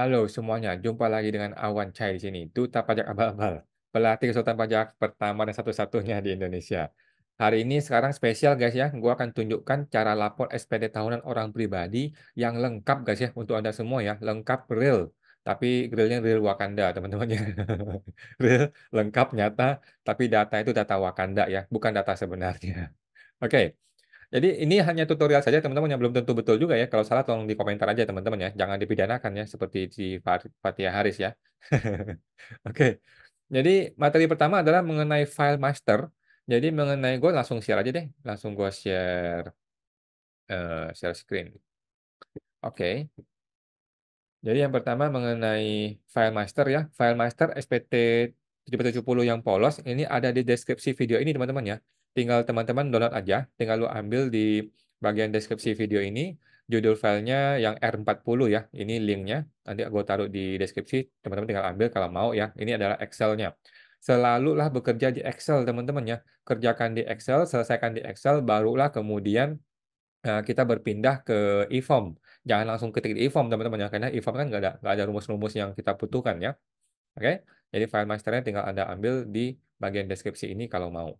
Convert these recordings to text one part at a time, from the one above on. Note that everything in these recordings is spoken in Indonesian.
Halo semuanya, jumpa lagi dengan Awan Chai di sini, Duta Pajak Abal-Abal, pelatih konsultan pajak pertama dan satu-satunya di Indonesia. Hari ini sekarang spesial guys ya, gua akan tunjukkan cara lapor SPD tahunan orang pribadi yang lengkap guys ya, untuk Anda semua ya, lengkap real. Tapi realnya real Wakanda teman-teman ya. Real, lengkap, nyata, tapi data itu data Wakanda ya, bukan data sebenarnya. Oke. Jadi ini hanya tutorial saja teman-teman yang belum tentu betul juga ya. Kalau salah tolong di komentar aja teman-teman ya. Jangan dipidanakan ya seperti si Fathia Haris ya. Oke. Jadi materi pertama adalah mengenai file master. Jadi mengenai gue langsung share aja deh. Langsung gue share share screen. Oke. Jadi yang pertama mengenai file master ya. File master SPT 770 yang polos ini ada di deskripsi video ini teman-teman ya. Tinggal teman-teman download aja, tinggal lu ambil di bagian deskripsi video ini, judul filenya yang R40 ya. Ini linknya, nanti gue taruh di deskripsi, teman-teman tinggal ambil kalau mau ya. Ini adalah Excel-nya. Selalulah bekerja di Excel teman-teman ya. Kerjakan di Excel, selesaikan di Excel, barulah kemudian kita berpindah ke e-form. Jangan langsung ketik di e-form teman-teman ya, karena e-form kan nggak ada rumus-rumus yang kita butuhkan ya. Oke, jadi file masternya tinggal Anda ambil di bagian deskripsi ini kalau mau.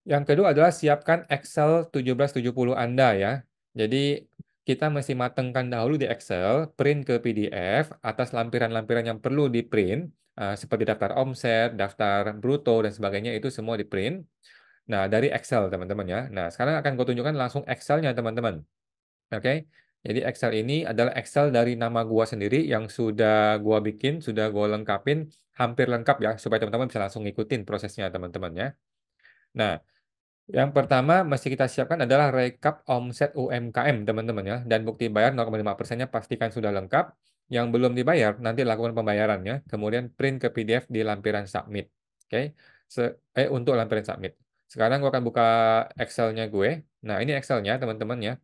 Yang kedua adalah siapkan Excel 1770 Anda ya. Jadi kita mesti matengkan dahulu di Excel, print ke PDF atas lampiran-lampiran yang perlu di print, seperti daftar omset, daftar bruto dan sebagainya itu semua di print. Nah, dari Excel teman-teman ya. Nah, sekarang akan gue tunjukkan langsung Excel-nya teman-teman. Oke. Jadi Excel ini adalah Excel dari nama gua sendiri yang sudah gua bikin, sudah gua lengkapin, hampir lengkap ya, supaya teman-teman bisa langsung ngikutin prosesnya teman-teman ya. Nah, yang pertama mesti kita siapkan adalah rekap omset UMKM teman-teman ya, dan bukti bayar 0,5%-nya pastikan sudah lengkap. Yang belum dibayar nanti lakukan pembayarannya, kemudian print ke PDF di lampiran submit. Oke. Untuk lampiran submit. Sekarang gua akan buka Excel-nya gue. Nah, ini Excel-nya teman-teman ya.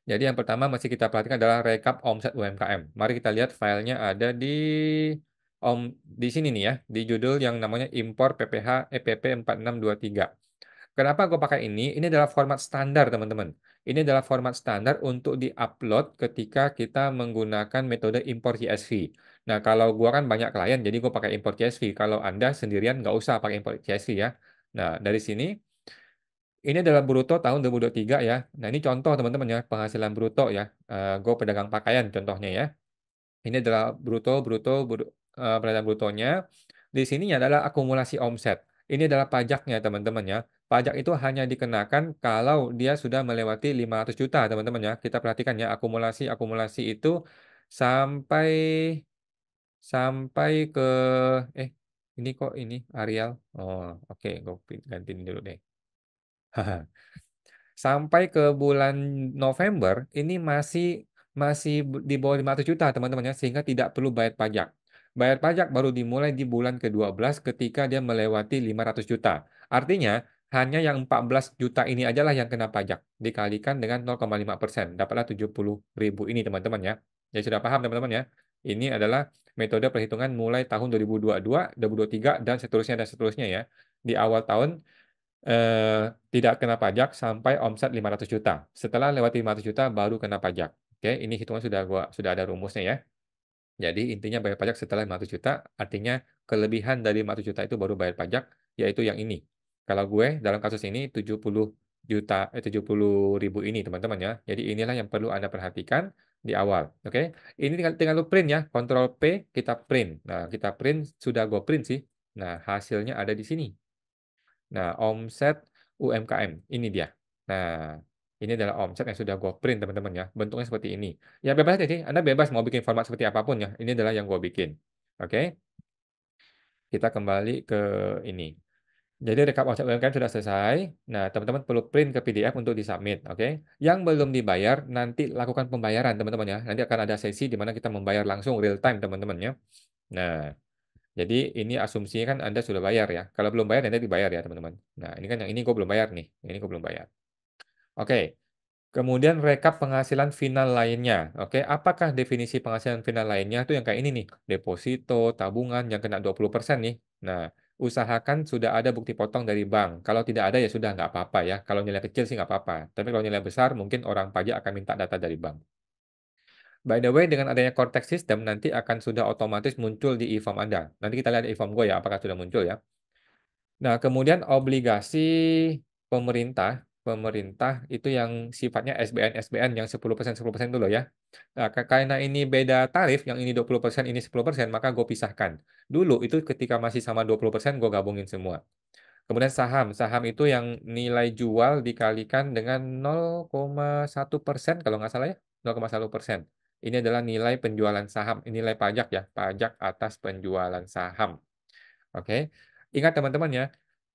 Jadi yang pertama masih kita perhatikan adalah rekap omset UMKM. Mari kita lihat filenya ada di sini nih ya, di judul yang namanya impor PPH EPP 4623. Kenapa gue pakai ini? Ini adalah format standar, teman-teman. Ini adalah format standar untuk diupload ketika kita menggunakan metode impor CSV. Nah, kalau gue kan banyak klien, jadi gue pakai impor CSV. Kalau Anda sendirian nggak usah pakai impor CSV ya. Nah, dari sini ini adalah bruto tahun 2023 ya. Nah, ini contoh teman-teman ya, penghasilan bruto ya. Gue pedagang pakaian contohnya ya. Ini adalah penghasilan brutonya. Di sini adalah akumulasi omset. Ini adalah pajaknya teman-teman ya. Pajak itu hanya dikenakan kalau dia sudah melewati 500 juta teman-teman ya. Kita perhatikan ya, akumulasi itu sampai sampai ke eh ini kok ini Arial. Oh, oke, gue gantiin dulu deh. Sampai ke bulan November ini masih masih di bawah 500 juta teman-teman ya, sehingga tidak perlu bayar pajak. Bayar pajak baru dimulai di bulan ke-12 ketika dia melewati 500 juta. Artinya hanya yang 14 juta ini aja lah yang kena pajak. Dikalikan dengan 0,5%. Dapatlah 70.000 ini teman-teman ya. Jadi sudah paham teman-teman ya. Ini adalah metode perhitungan mulai tahun 2022, 2023, dan seterusnya ya. Di awal tahun eh, tidak kena pajak sampai omset 500 juta. Setelah lewat 500 juta baru kena pajak. Oke, ini hitungan sudah ada rumusnya ya. Jadi intinya bayar pajak setelah 500 juta, artinya kelebihan dari 500 juta itu baru bayar pajak, yaitu yang ini. Kalau gue dalam kasus ini 70 ribu ini teman-teman ya. Jadi inilah yang perlu Anda perhatikan di awal. Oke, ini tinggal lu print ya, Ctrl P kita print. Nah, kita print sudah gue print sih. Nah, hasilnya ada di sini. Nah, omset UMKM ini dia. Nah, ini adalah omset yang sudah gue print teman-teman ya. Bentuknya seperti ini. Ya bebas aja sih. Anda bebas mau bikin format seperti apapun ya. Ini adalah yang gue bikin. Oke, kita kembali ke ini. Jadi rekap omset UMKM sudah selesai. Nah, teman-teman perlu print ke PDF untuk disubmit. Oke, yang belum dibayar nanti lakukan pembayaran teman-teman ya. Nanti akan ada sesi di mana kita membayar langsung real time teman-teman ya. Nah, jadi ini asumsinya kan Anda sudah bayar ya. Kalau belum bayar nanti dibayar ya teman-teman. Nah ini kan yang ini gue belum bayar nih. Ini gue belum bayar. Oke. Kemudian rekap penghasilan final lainnya. Oke. Apakah definisi penghasilan final lainnya itu yang kayak ini nih. Deposito, tabungan yang kena 20% nih. Nah usahakan sudah ada bukti potong dari bank. Kalau tidak ada ya sudah nggak apa-apa ya. Kalau nilai kecil sih nggak apa-apa. Tapi kalau nilai besar mungkin orang pajak akan minta data dari bank. By the way, dengan adanya Cortex System nanti akan sudah otomatis muncul di e-form Anda. Nanti kita lihat di e-form gue ya, apakah sudah muncul ya. Nah, kemudian obligasi pemerintah, pemerintah itu yang sifatnya SBN yang 10% dulu ya. Nah, karena ini beda tarif, yang ini 20%, ini 10%, maka gue pisahkan. Dulu itu ketika masih sama 20%, gue gabungin semua. Kemudian saham, saham itu yang nilai jual dikalikan dengan 0,1% kalau nggak salah ya, 0,1%. Ini adalah nilai penjualan saham, ini nilai pajak ya, pajak atas penjualan saham. Oke, ingat teman-teman ya,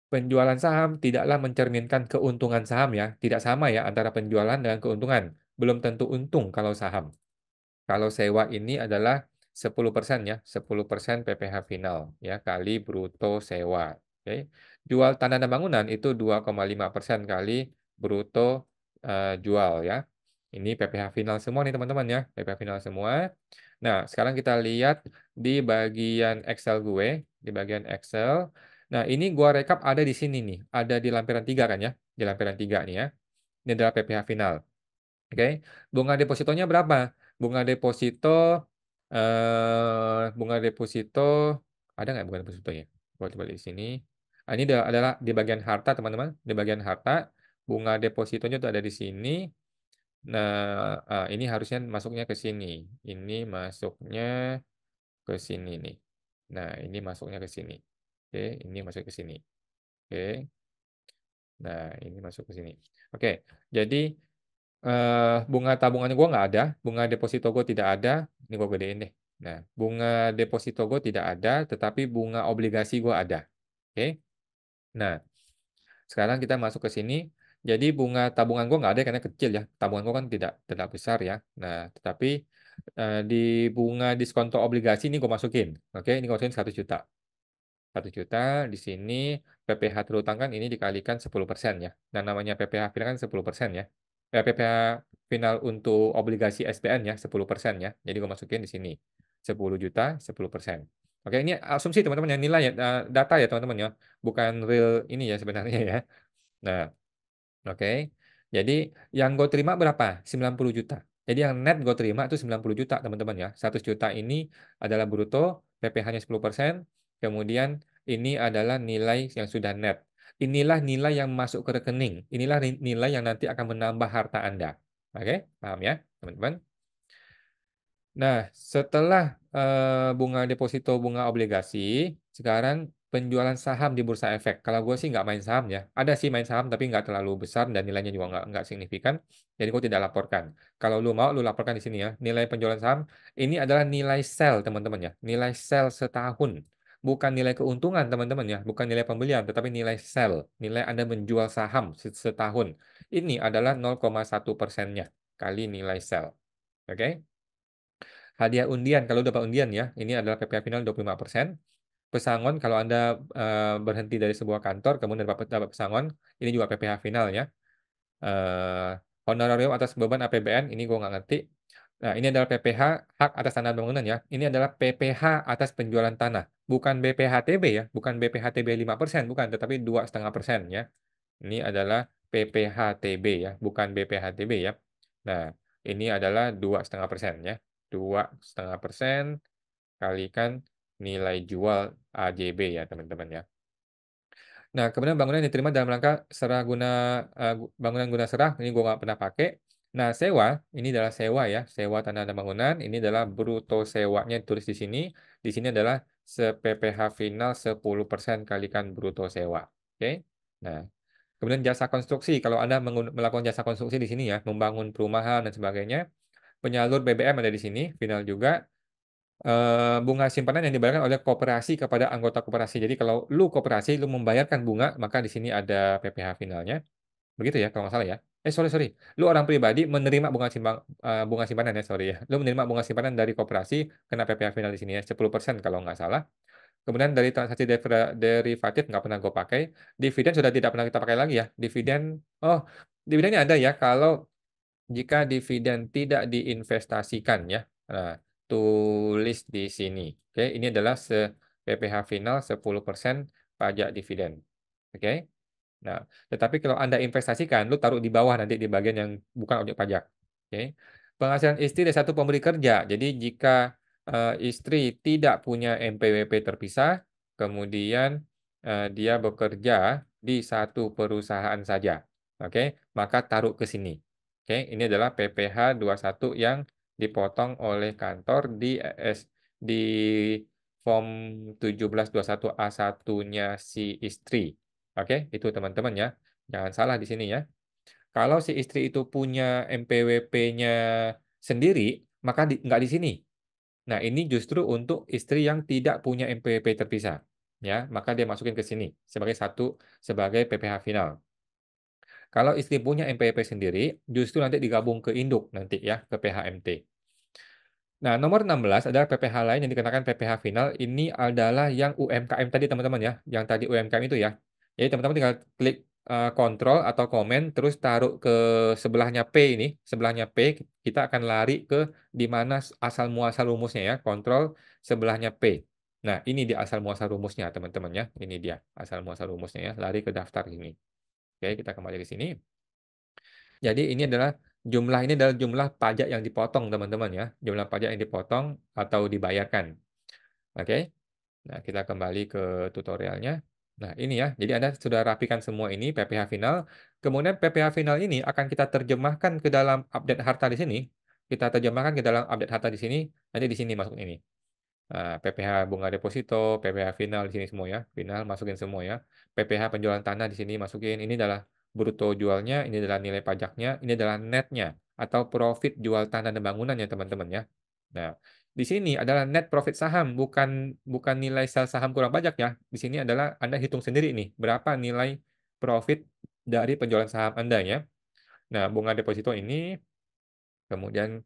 penjualan saham tidaklah mencerminkan keuntungan saham ya, tidak sama ya antara penjualan dengan keuntungan. Belum tentu untung kalau saham. Kalau sewa ini adalah 10% ya, 10% PPh final ya kali bruto sewa. Oke. Jual tanah dan bangunan itu 2,5% kali bruto jual ya. Ini PPh final semua nih teman-teman ya, PPh final semua. Nah, sekarang kita lihat di bagian Excel gue, di bagian Excel. Nah, ini gua rekap ada di sini nih, ada di lampiran 3 kan ya, di lampiran 3 nih ya. Ini adalah PPh final. Oke, bunga depositonya berapa? Bunga deposito, bunga deposito, ada nggak bunga deposito ya? Coba di sini. Ini adalah di bagian harta teman-teman, di bagian harta, bunga depositonya itu ada di sini. Nah, ini harusnya masuknya ke sini. Ini masuknya ke sini nih. Nah, ini masuknya ke sini. Oke, ini masuk ke sini. Oke. Nah, ini masuk ke sini. Oke, jadi bunga tabungannya gue nggak ada, bunga deposito gue tidak ada, ini gue gedein deh. Nah, bunga deposito gue tidak ada, tetapi bunga obligasi gue ada. Oke, nah sekarang kita masuk ke sini. Jadi bunga tabungan gue nggak ada karena kecil ya, tabungan gue kan tidak besar ya. Nah, tetapi di bunga diskonto obligasi ini gue masukin. Oke, ini gue masukin 100 juta. 1 juta di sini PPh terutang kan ini dikalikan 10% ya. Nah, namanya PPh final kan 10% ya. PPh final untuk obligasi SBN ya 10% ya. Jadi gue masukin di sini 10 juta 10%. Oke, ini asumsi teman-teman ya, nilai ya, data ya teman-teman ya. Bukan real ini ya sebenarnya ya. Nah, oke. Jadi yang gue terima berapa? 90 juta. Jadi yang net gue terima itu 90 juta teman-teman ya. 100 juta ini adalah bruto, PPh-nya 10%. Kemudian ini adalah nilai yang sudah net. Inilah nilai yang masuk ke rekening. Inilah nilai yang nanti akan menambah harta Anda. Oke, paham ya teman-teman? Nah, setelah bunga deposito, bunga obligasi, sekarang penjualan saham di Bursa Efek. Kalau gue sih nggak main saham ya. Ada sih main saham, tapi nggak terlalu besar dan nilainya juga nggak signifikan. Jadi gue tidak laporkan. Kalau lu mau, lu laporkan di sini ya. Nilai penjualan saham, ini adalah nilai sell teman-teman ya. Nilai sell setahun. Bukan nilai keuntungan teman-teman ya. Bukan nilai pembelian, tetapi nilai sell. Nilai Anda menjual saham setahun. Ini adalah 0,1%-nya kali nilai sell. Oke? Hadiah undian, kalau dapat undian ya, ini adalah PPh final 25%. Pesangon, kalau Anda berhenti dari sebuah kantor, kemudian dapat pesangon, ini juga PPh final ya. Eh, Honorarium atas beban APBN, ini gue nggak ngerti. Nah, ini adalah PPh, hak atas tanah bangunan ya. Ini adalah PPh atas penjualan tanah. Bukan BPHTB ya, bukan BPHTB 5%, bukan, tetapi 2,5% ya. Ini adalah PPHTB ya, bukan BPHTB ya. Nah, ini adalah 2,5% ya. 2,5% kalikan nilai jual AJB ya teman-teman ya. Nah, kemudian bangunan yang diterima dalam rangka serah guna bangunan guna serah ini gue nggak pernah pakai. Nah, sewa ini adalah sewa ya, sewa tanah dan bangunan. Ini adalah bruto sewanya ditulis di sini. Di sini adalah PPh final 10% kalikan bruto sewa. Oke. Nah, kemudian jasa konstruksi. Kalau Anda melakukan jasa konstruksi di sini ya, membangun perumahan dan sebagainya, penyalur BBM ada di sini, final juga. Bunga simpanan yang dibayarkan oleh koperasi kepada anggota koperasi. Jadi kalau lu koperasi, lu membayarkan bunga, maka di sini ada PPh finalnya. Begitu ya, kalau nggak salah ya. Sorry. Lu orang pribadi menerima bunga simpanan ya, sorry ya. Lu menerima bunga simpanan dari koperasi, kena PPh final di sini ya, 10% kalau nggak salah. Kemudian dari transaksi derivatif nggak pernah gue pakai. Dividen sudah tidak pernah kita pakai lagi ya. Oh, dividennya ada ya kalau jika dividen tidak diinvestasikan ya. Nah, tulis di sini. Oke, ini adalah PPh final 10% pajak dividen. Oke. Nah, tetapi kalau Anda investasikan, lu taruh di bawah nanti di bagian yang bukan objek pajak. Oke. Penghasilan istri dari satu pemberi kerja. Jadi jika istri tidak punya NPWP terpisah, kemudian dia bekerja di satu perusahaan saja, oke, maka taruh ke sini. Oke, ini adalah PPh 21 yang dipotong oleh kantor di form 1721A1-nya si istri. Oke, itu teman-teman ya. Jangan salah di sini ya. Kalau si istri itu punya NPWP-nya sendiri, maka nggak di sini. Nah, ini justru untuk istri yang tidak punya NPWP terpisah. Ya, maka dia masukin ke sini sebagai PPh final. Kalau istri punya NPWP sendiri, justru nanti digabung ke induk nanti ya, ke PHMT. Nah, nomor 16 adalah PPh lain yang dikenakan PPh final. Ini adalah yang UMKM tadi teman-teman ya, yang tadi UMKM itu ya. Jadi teman-teman tinggal klik kontrol atau komen, terus taruh ke sebelahnya P ini, sebelahnya P, kita akan lari ke di mana asal muasal rumusnya ya, kontrol sebelahnya P. Nah, ini dia asal muasal rumusnya teman-teman ya, ini dia asal muasal rumusnya ya, lari ke daftar ini. Oke, kita kembali ke sini. Jadi ini adalah jumlah pajak yang dipotong teman-teman ya, jumlah pajak yang dipotong atau dibayarkan. Oke. Nah, kita kembali ke tutorialnya. Nah, ini ya. Jadi Anda sudah rapikan semua ini PPh final. Kemudian PPh final ini akan kita terjemahkan ke dalam update harta di sini. Kita terjemahkan ke dalam update harta di sini. Nanti di sini masuk ini. PPh bunga deposito, PPh final di sini semua ya. Final masukin semua ya. PPh penjualan tanah di sini masukin. Ini adalah bruto jualnya, ini adalah nilai pajaknya, ini adalah netnya atau profit jual tanah dan bangunan ya teman-teman ya. Nah, di sini adalah net profit saham, bukan nilai sel saham kurang pajak ya. Di sini adalah Anda hitung sendiri nih, berapa nilai profit dari penjualan saham Anda ya. Nah, bunga deposito ini, kemudian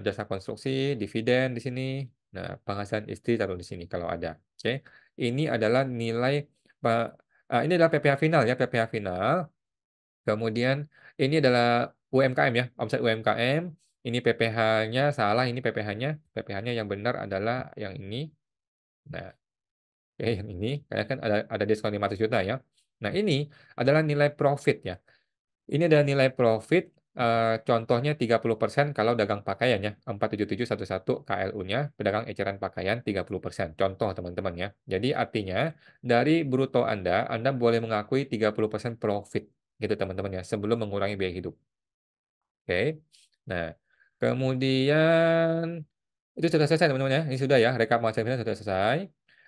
jasa konstruksi, dividen di sini. Nah, penghasilan istri taruh di sini kalau ada. Oke. Ini adalah ini adalah PPh final ya, PPh final. Kemudian ini adalah UMKM ya, omset UMKM. Ini PPh-nya salah, ini PPh-nya. PPh-nya yang benar adalah yang ini. Nah, oke, yang ini karena kan ada diskon 500 juta ya. Nah, ini adalah nilai profit ya. Ini adalah nilai profit, contohnya 30% kalau dagang pakaian ya, 47711 KLU-nya, pedagang eceran pakaian 30%. Contoh teman-teman ya. Jadi artinya dari bruto Anda boleh mengakui 30% profit gitu teman-teman ya, sebelum mengurangi biaya hidup. Oke. Nah, kemudian itu sudah selesai teman-teman ya. Ini sudah ya, rekap penghasilan sudah selesai.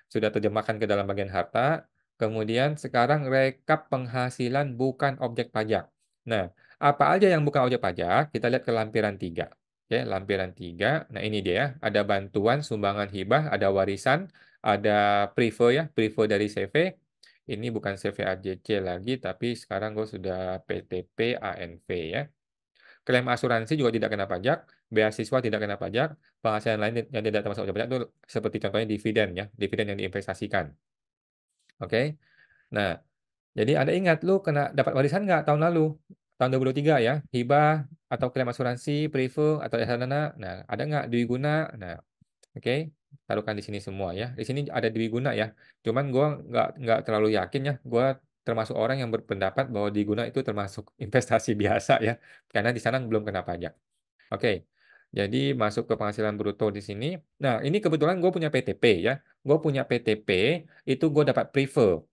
Sudah terjemahkan ke dalam bagian harta. Kemudian sekarang rekap penghasilan bukan objek pajak. Nah, apa aja yang bukan objek pajak? Kita lihat ke lampiran 3. Oke, lampiran 3. Nah, ini dia ya. Ada bantuan, sumbangan hibah, ada warisan, ada prive ya, prive dari CV. Ini bukan CV AJC lagi, tapi sekarang gue sudah PTP ANV ya. Klaim asuransi juga tidak kena pajak, beasiswa tidak kena pajak, penghasilan lain yang tidak termasuk objek pajak itu seperti contohnya dividen ya, dividen yang diinvestasikan. Oke. Nah, jadi Anda ingat lu kena dapat warisan nggak tahun lalu? Tahun 2023 ya, hibah atau klaim asuransi, prive atau reksadana. Nah, ada nggak dwi guna? Nah, oke, taruhkan di sini semua ya. Di sini ada dwi guna ya. Cuman gue nggak terlalu yakin ya. Gue termasuk orang yang berpendapat bahwa dwi guna itu termasuk investasi biasa ya, karena di sana belum kena pajak. Oke, jadi masuk ke penghasilan bruto di sini. Nah, ini kebetulan gue punya PTP ya. Gue punya PTP, itu gue dapat prive.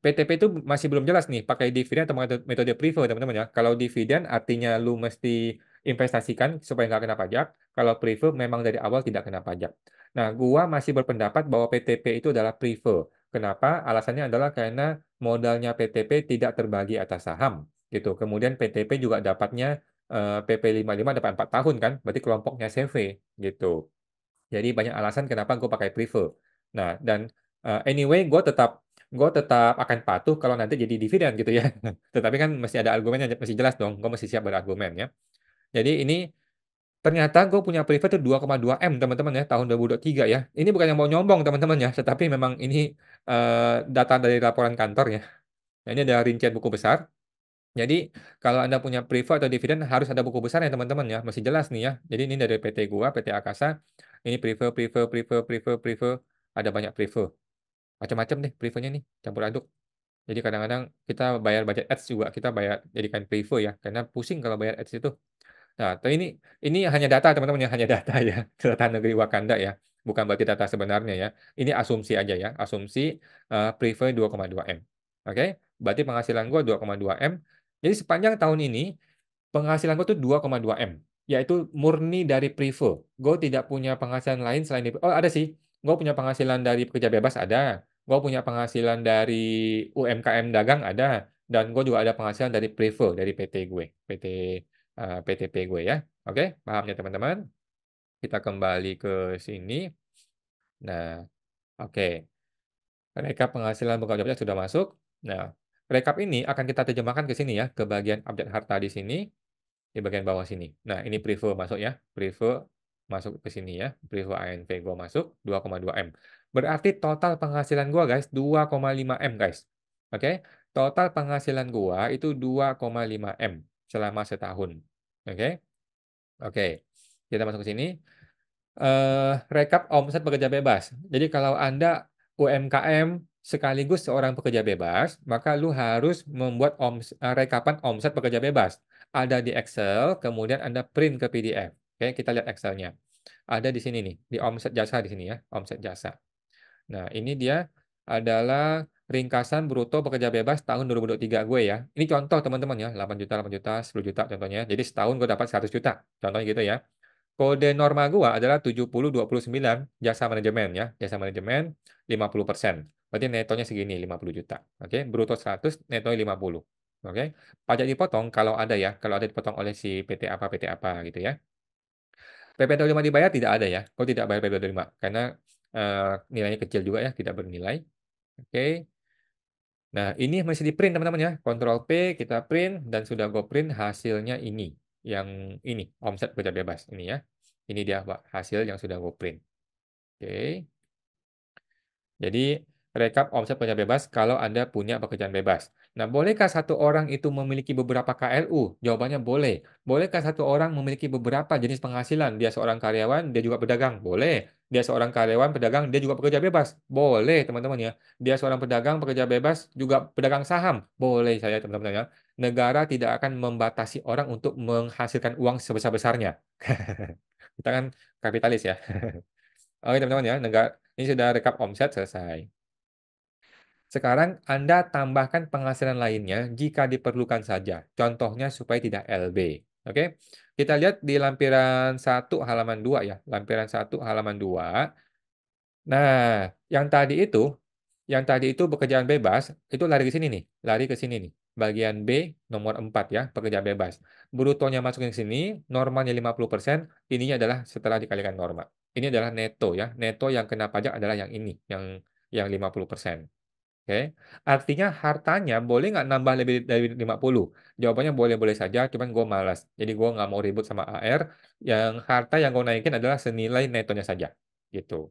PTP itu masih belum jelas nih, pakai dividen atau metode prive, teman-teman ya. Kalau dividen artinya lu mesti investasikan supaya nggak kena pajak. Kalau prive memang dari awal tidak kena pajak. Nah, gua masih berpendapat bahwa PTP itu adalah prive. Kenapa? Alasannya adalah karena modalnya PTP tidak terbagi atas saham gitu. Kemudian PTP juga dapatnya PP 55 dapat 4 tahun kan, berarti kelompoknya CV gitu. Jadi banyak alasan kenapa gue pakai Prive. Nah, dan anyway, gue tetap akan patuh kalau nanti jadi dividen gitu ya. Tetapi kan masih ada argumennya, masih jelas dong. Gue masih siap berargumen ya. Jadi ini ternyata gue punya Prive itu 2,2 M teman-teman ya, tahun 2023 ya. Ini bukan yang mau nyombong teman-teman ya, tetapi memang ini data dari laporan kantor ya. Nah, ini ada rincian buku besar. Jadi kalau Anda punya prefer atau dividen harus ada buku besar ya teman-teman ya. Masih jelas nih ya. Jadi ini dari PT gua, PT Akasa. Ini prefer, prefer, prefer, prefer, prefer. Ada banyak prefer. Macam-macam deh prefernya nih, campur aduk. Jadi kadang-kadang kita bayar budget ads juga, kita bayar jadikan prefer ya. Karena pusing kalau bayar ads itu. Nah, ini hanya data teman-teman ya, hanya data ya, data negeri Wakanda ya, bukan berarti data sebenarnya ya. Ini asumsi aja ya, asumsi prefer 2,2 M. Oke, berarti penghasilan gua 2,2 M. Jadi sepanjang tahun ini penghasilan gue tuh 2,2 M, yaitu murni dari Privo. Gue tidak punya penghasilan lain selain di, oh ada sih, gue punya penghasilan dari pekerja bebas ada, gue punya penghasilan dari UMKM dagang ada, dan gue juga ada penghasilan dari Privo, dari PT gue, PTP gue ya. Oke, paham ya teman-teman? Kita kembali ke sini. Nah, oke. Rekap penghasilan pekerja bebas sudah masuk. Nah, rekap ini akan kita terjemahkan ke sini ya, ke bagian update harta di sini. Di bagian bawah sini. Nah, ini Privo masuk ya. Privo masuk ke sini ya. Privo ANV gua masuk 2,2 M. Berarti total penghasilan gua guys 2,5 M guys. Oke. Total penghasilan gua itu 2,5 M selama setahun. Oke. Oke. Kita masuk ke sini. Rekap omset pekerja bebas. Jadi kalau Anda UMKM sekaligus seorang pekerja bebas, maka lu harus membuat rekapan omset pekerja bebas. Ada di Excel, kemudian Anda print ke PDF. Oke, kita lihat Excelnya. Ada di sini nih, di omset jasa di sini ya, omset jasa. Nah, ini dia adalah ringkasan bruto pekerja bebas tahun 2023 gue ya. Ini contoh teman-teman ya, 8 juta, 10 juta contohnya. Jadi setahun gue dapat 100 juta. Contohnya gitu ya. Kode norma gua adalah 70-29 jasa manajemen ya. Jasa manajemen 50%. Berarti netonya segini 50 juta. Oke, bruto 100, netonya 50. Oke. Pajak dipotong kalau ada ya, kalau ada dipotong oleh si PT apa gitu ya. PP25 dibayar tidak ada ya. Kau tidak bayar PP25 karena nilainya kecil juga ya, tidak bernilai. Oke. Nah, ini masih di print teman-teman ya. Ctrl P kita print dan sudah gue print hasilnya ini. Yang ini, omset kerja bebas ini ya. Ini dia Pak, hasil yang sudah gue print. Oke. Jadi, rekap omset pekerja bebas kalau Anda punya pekerjaan bebas. Nah, bolehkah satu orang itu memiliki beberapa KLU? Jawabannya boleh. Bolehkah satu orang memiliki beberapa jenis penghasilan? Dia seorang karyawan, dia juga pedagang? Boleh. Dia seorang karyawan, pedagang, dia juga pekerja bebas? Boleh, teman-teman ya. Dia seorang pedagang, pekerja bebas, juga pedagang saham? Boleh saya, teman-teman ya. Negara tidak akan membatasi orang untuk menghasilkan uang sebesar-besarnya. Kita kan kapitalis ya. Oke, teman-teman ya. Ini sudah rekap omset selesai. Sekarang Anda tambahkan penghasilan lainnya jika diperlukan saja. Contohnya supaya tidak LB. Oke. Kita lihat di lampiran 1 halaman 2 ya. Lampiran 1 halaman 2. Nah, yang tadi itu pekerjaan bebas, itu lari ke sini nih. Lari ke sini nih. Bagian B nomor 4 ya, pekerjaan bebas. Brutonya masukin ke sini, normalnya 50%, ininya adalah setelah dikalikan norma. Ini adalah neto ya. Neto yang kena pajak adalah yang ini, yang 50%. Oke. Artinya hartanya boleh nggak nambah lebih dari 50? Jawabannya boleh-boleh saja, cuman gue malas. Jadi gue nggak mau ribut sama AR. Yang harta yang gue naikin adalah senilai netonya saja. Gitu.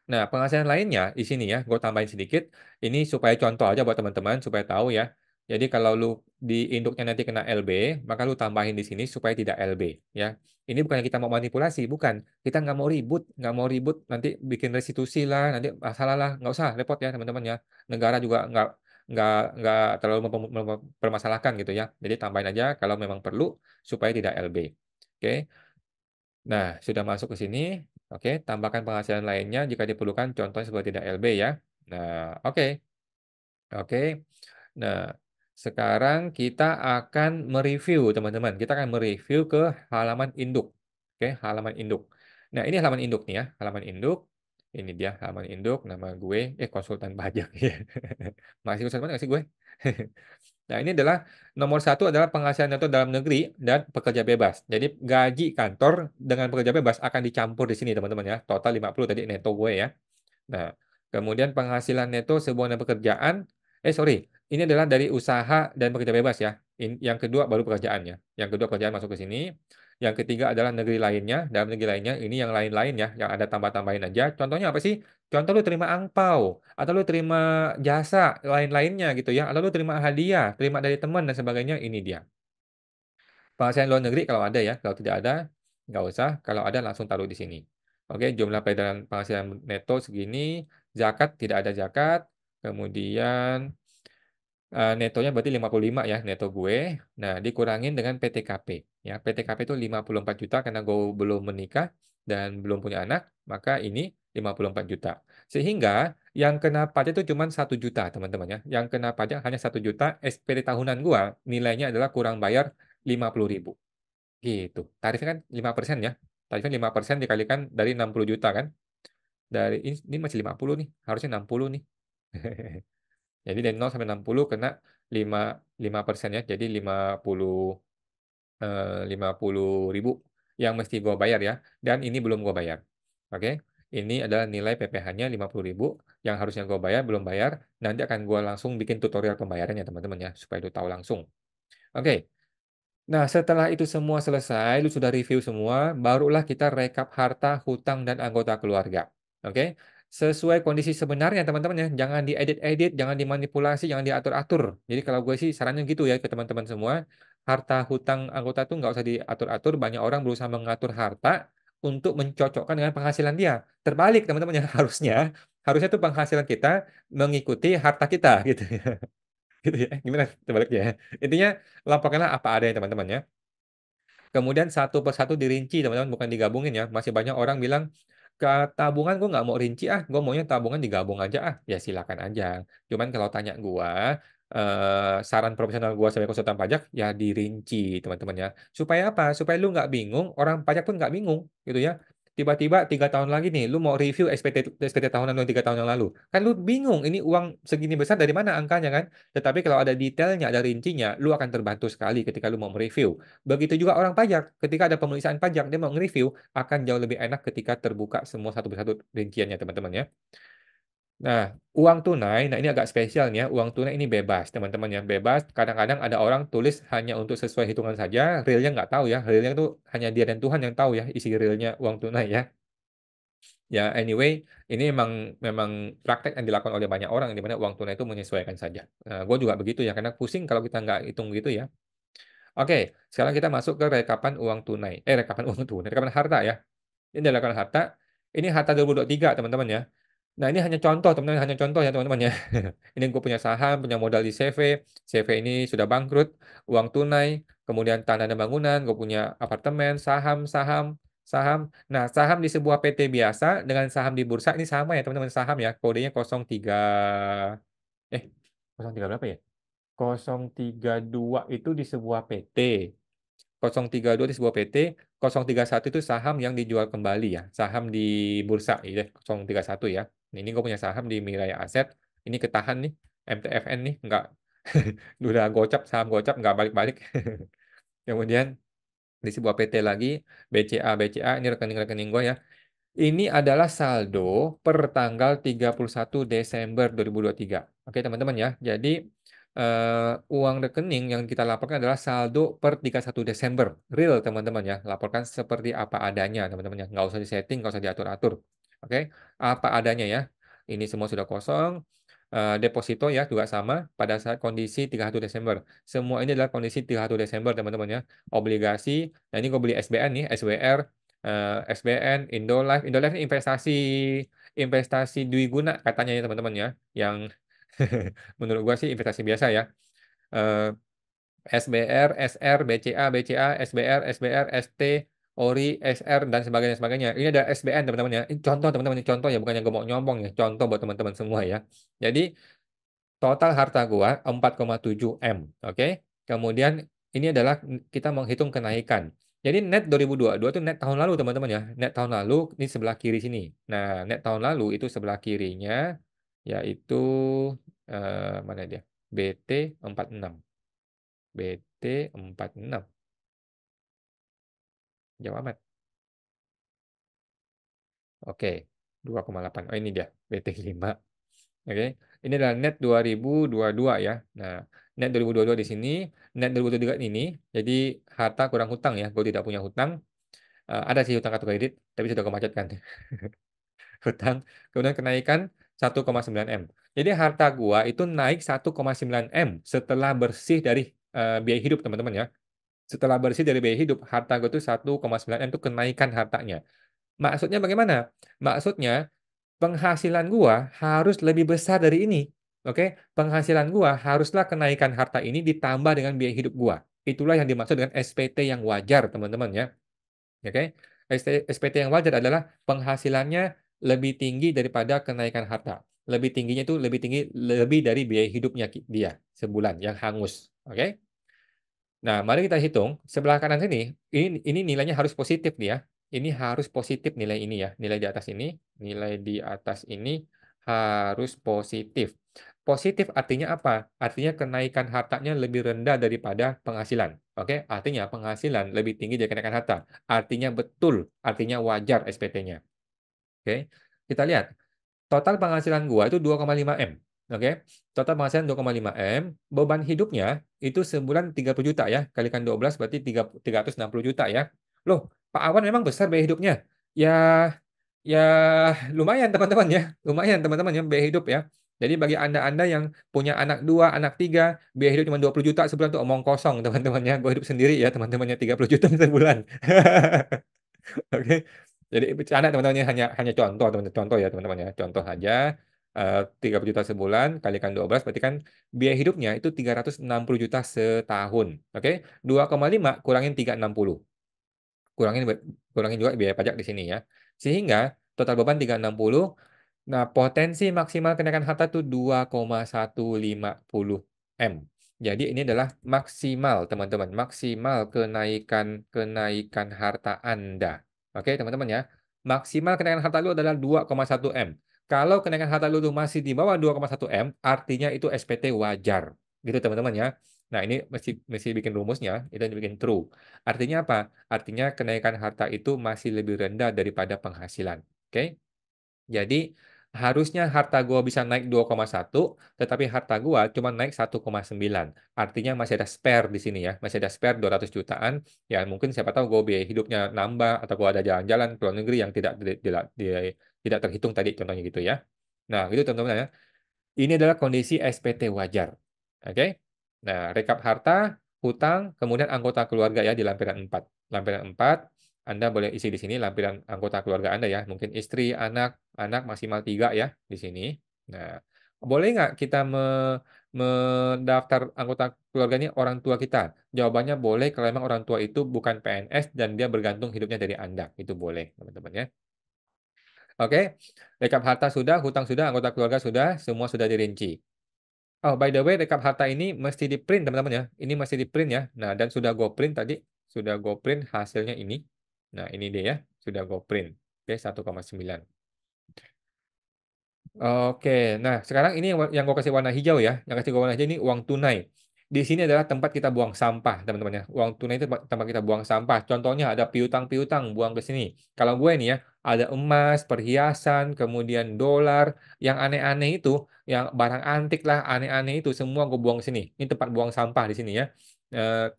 Nah, penghasilan lainnya di sini ya, gue tambahin sedikit. Ini supaya contoh aja buat teman-teman, supaya tahu ya. Jadi kalau lu di induknya nanti kena LB, maka lu tambahin di sini supaya tidak LB ya. Ini bukan kita mau manipulasi, bukan. Kita nggak mau ribut nanti bikin restitusi lah, nanti masalah lah, nggak usah repot ya teman-teman ya. Negara juga nggak terlalu mempermasalahkan gitu ya. Jadi tambahin aja kalau memang perlu supaya tidak LB. Oke. Nah, sudah masuk ke sini. Oke, tambahkan penghasilan lainnya jika diperlukan, contohnya seperti tidak LB ya. Nah, oke. Oke. Nah, sekarang kita akan mereview, teman-teman. Kita akan mereview ke halaman induk. Oke, halaman induk. Nah, ini halaman induk nih ya. Halaman induk. Ini dia halaman induk. Nama gue, konsultan pajak ya. Masih konsultan pajak nggak sih gue? Nah, ini adalah nomor 1 adalah penghasilan neto dalam negeri dan pekerja bebas. Jadi gaji kantor dengan pekerja bebas akan dicampur di sini teman-teman ya. Total 50 tadi neto gue ya. Nah, kemudian penghasilan neto sebuah pekerjaan, sorry, ini adalah dari usaha dan pekerja bebas ya. Yang kedua baru pekerjaan ya. Yang kedua pekerjaan masuk ke sini. Yang ketiga adalah negeri lainnya. Dalam negeri lainnya ini yang lain-lain ya, yang ada tambah-tambahin aja. Contohnya apa sih? Contoh lu terima angpau, atau lu terima jasa lain-lainnya gitu ya, atau lu terima hadiah, terima dari teman dan sebagainya. Ini dia. Penghasilan luar negeri kalau ada ya, kalau tidak ada nggak usah. Kalau ada langsung taruh di sini. Oke, jumlah peredaran penghasilan neto segini, zakat tidak ada zakat, kemudian Netonya berarti 55 ya, neto gue. Nah, dikurangin dengan PTKP, ya. PTKP itu 54 juta karena gue belum menikah dan belum punya anak, maka ini 54 juta. Sehingga yang kena pajak itu cuma 1 juta, teman-teman ya. Yang kena pajak hanya 1 juta, SPD tahunan gua nilainya adalah kurang bayar 50.000. Gitu. Tarifnya kan 5% ya. Tarifnya 5% dikalikan dari 60 juta kan. Dari ini masih 50 nih, harusnya 60 nih. Jadi dari 0 sampai 60 kena 5% ya. Jadi 50.000 yang mesti gue bayar ya. Dan ini belum gue bayar. Oke. Ini adalah nilai PPh-nya 50.000 yang harusnya gue bayar belum bayar. Nanti akan gue langsung bikin tutorial pembayarannya teman-teman ya supaya lu tahu langsung. Oke. Nah, setelah itu semua selesai, lu sudah review semua, barulah kita rekap harta, hutang, dan anggota keluarga. Oke? Sesuai kondisi sebenarnya, teman-teman ya. Jangan diedit-edit, jangan dimanipulasi, jangan diatur-atur. Jadi kalau gue sih sarannya gitu ya ke teman-teman semua. Harta, hutang, anggota tuh nggak usah diatur-atur. Banyak orang berusaha mengatur harta untuk mencocokkan dengan penghasilan dia. Terbalik, teman-teman ya. Harusnya tuh penghasilan kita mengikuti harta kita gitu ya. Gitu ya. Gimana sebaliknya ya? Intinya laporkanlah apa adanya teman-teman ya. Kemudian satu persatu dirinci teman-teman, bukan digabungin ya. Masih banyak orang bilang, ke tabungan gue nggak mau rinci gue maunya tabungan digabung aja Ya silakan aja. Cuman kalau tanya gue, saran profesional gue sebagai konsultan pajak, ya dirinci teman-teman ya. Supaya apa? Supaya lu nggak bingung, orang pajak pun nggak bingung gitu ya. Tiba-tiba 3 tahun lagi nih, lu mau review SPT tahunan lu 3 tahun yang lalu. Kan lu bingung, ini uang segini besar dari mana angkanya kan? Tetapi kalau ada detailnya, ada rincinya, lu akan terbantu sekali ketika lu mau mereview. Begitu juga orang pajak, ketika ada pemeriksaan pajak, dia mau nge-review, akan jauh lebih enak ketika terbuka semua satu persatu rinciannya, teman-teman ya. Nah, uang tunai, nah ini agak spesial nih ya, uang tunai ini bebas, teman-teman ya, bebas. Kadang-kadang ada orang tulis hanya untuk sesuai hitungan saja, realnya nggak tahu ya, realnya itu hanya dia dan Tuhan yang tahu ya, isi realnya uang tunai ya. Ya, anyway, ini memang praktek yang dilakukan oleh banyak orang, di mana uang tunai itu menyesuaikan saja. Nah, gue juga begitu ya, karena pusing kalau kita nggak hitung gitu ya. Oke, sekarang kita masuk ke rekapan uang tunai. Rekapan uang tunai, rekapan harta ya. Ini adalah rekapan harta. Ini harta 2023, teman-teman ya. Nah, ini hanya contoh, teman-teman, hanya contoh ya, teman-teman ya. Ini gue punya saham, punya modal di CV. CV ini sudah bangkrut, uang tunai, kemudian tanah dan bangunan, gue punya apartemen, saham, saham, saham. Nah, saham di sebuah PT biasa dengan saham di bursa ini sama ya, teman-teman, saham ya. Kodenya 03 03 berapa ya? 032 itu di sebuah PT. 032 di sebuah PT, 031 itu saham yang dijual kembali ya, saham di bursa ya, 031 ya. Nah, ini gue punya saham di Mirai Aset, ini ketahan nih, MTFN nih, nggak, udah gocap, saham gocap, nggak balik-balik. Kemudian di sebuah PT lagi, BCA, ini rekening-rekening gue ya. Ini adalah saldo per tanggal 31 Desember 2023. Oke, teman-teman ya. Jadi, uang rekening yang kita laporkan adalah saldo per 31 Desember. Real, teman-teman ya. Laporkan seperti apa adanya, teman-teman ya. Nggak usah disetting, nggak usah diatur-atur. Oke, apa adanya ya. Ini semua sudah kosong. Deposito ya juga sama pada saat kondisi 31 Desember. Semua ini adalah kondisi 31 Desember, teman-teman ya. Obligasi, nah ini gue beli SBN nih, SWR, SBN, Indolife ini investasi investasi Dwi Guna katanya ya teman-teman ya, yang menurut gua sih investasi biasa ya. Eh, SBR, SR, BCA, SBR, ST, ORI, SR dan sebagainya. Ini ada SBN teman-teman ya. Ini contoh teman-teman, ini contoh ya, bukannya gue mau nyombong ya. Contoh buat teman-teman semua ya. Jadi total harta gua 4,7 M. Oke. Kemudian ini adalah kita menghitung kenaikan. Jadi net 2022 itu net tahun lalu teman-teman ya. Net tahun lalu ini sebelah kiri sini. Nah, net tahun lalu itu sebelah kirinya yaitu mana dia? BT 46. BT 46. Jauh amat. Oke. 2,8. Oh, ini dia. BT 5. Oke, ini adalah net 2022 ya. Nah, net 2022 di sini, net 2023 ini. Jadi harta kurang hutang ya. Gue tidak punya hutang. Ada sih hutang kartu kredit, tapi sudah gue macetkan. Hutang. Kemudian kenaikan 1,9 M. Jadi harta gua itu naik 1,9 M setelah bersih dari biaya hidup teman-teman ya. Setelah bersih dari biaya hidup, harta gue itu 1,9 M itu kenaikan hartanya. Maksudnya bagaimana? Maksudnya penghasilan gua harus lebih besar dari ini. Oke, penghasilan gua haruslah kenaikan harta ini ditambah dengan biaya hidup gua. Itulah yang dimaksud dengan SPT yang wajar, teman-teman ya. Oke. SPT yang wajar adalah penghasilannya lebih tinggi daripada kenaikan harta. Lebih tingginya itu lebih dari biaya hidupnya dia sebulan yang hangus. Oke. Nah, mari kita hitung sebelah kanan sini, ini nilainya harus positif nih ya. Ini harus positif nilai ini ya. Nilai di atas ini, nilai di atas ini harus positif. Positif artinya apa? Artinya kenaikan hartanya lebih rendah daripada penghasilan. Oke, artinya penghasilan lebih tinggi dari kenaikan harta. Artinya betul, artinya wajar SPT-nya. Oke. Kita lihat total penghasilan gua itu 2,5 M. Oke. Total penghasilan 2,5 M, beban hidupnya itu sebulan 30 juta ya. Kalikan 12 berarti 360 juta ya. Loh, Pak Awan memang besar biaya hidupnya. Ya ya lumayan teman-teman ya. Lumayan teman-teman ya biaya hidup ya. Jadi bagi Anda-Anda yang punya anak 2, anak 3, biaya hidup cuma 20 juta sebulan tuh omong kosong teman-teman ya. Gue hidup sendiri ya teman-temannya 30 juta sebulan. Oke. Jadi bercanda teman-teman ya, hanya contoh teman-teman, contoh ya teman-teman ya. Contoh aja 30 juta sebulan kalikan 12 berarti kan biaya hidupnya itu 360 juta setahun. Oke. 2,5 kurangin 360. Kurangin kurangin juga biaya pajak di sini ya. Sehingga total beban 360. Nah, potensi maksimal kenaikan harta itu 2,150 M. Jadi ini adalah maksimal, teman-teman. Maksimal kenaikan kenaikan harta Anda. Oke, teman-teman ya. Maksimal kenaikan harta lu adalah 2,1 M. Kalau kenaikan harta lu tuh masih di bawah 2,1 M, artinya itu SPT wajar. Gitu, teman-teman ya. Nah, ini mesti bikin rumusnya, itu yang bikin true. Artinya apa? Artinya kenaikan harta itu masih lebih rendah daripada penghasilan. Oke? Jadi harusnya harta gua bisa naik 2,1, tetapi harta gua cuma naik 1,9. Artinya masih ada spare di sini ya, masih ada spare 200 jutaan. Ya mungkin siapa tahu gua biaya hidupnya nambah atau gua ada jalan-jalan ke luar negeri yang tidak terhitung tadi contohnya gitu ya. Nah, gitu teman-teman ya. Ini adalah kondisi SPT wajar. Oke? Nah, rekap harta, hutang, kemudian anggota keluarga ya di lampiran 4. Lampiran 4, Anda boleh isi di sini lampiran anggota keluarga Anda ya. Mungkin istri, anak, anak maksimal 3 ya di sini. Nah, boleh nggak kita mendaftar anggota keluarga ini orang tua kita? Jawabannya boleh kalau memang orang tua itu bukan PNS dan dia bergantung hidupnya dari Anda. Itu boleh, teman-teman ya. Oke, rekap harta sudah, hutang sudah, anggota keluarga sudah, semua sudah dirinci. Oh, by the way, rekap harta ini mesti di-print, teman-teman ya. Ini mesti di-print ya. Nah, dan sudah go print tadi. Sudah go print hasilnya ini. Nah, ini dia ya. Sudah go print. Oke, 1,9. Oke, nah sekarang ini yang gue kasih warna hijau ya. Yang kasih gue warna hijau ini uang tunai. Di sini adalah tempat kita buang sampah, teman-teman ya. Uang tunai itu tempat kita buang sampah. Contohnya ada piutang-piutang buang ke sini. Kalau gue nih ya, ada emas, perhiasan, kemudian dolar, yang aneh-aneh itu, yang barang antik lah, aneh-aneh itu semua gue buang ke sini. Ini tempat buang sampah di sini ya. Eh,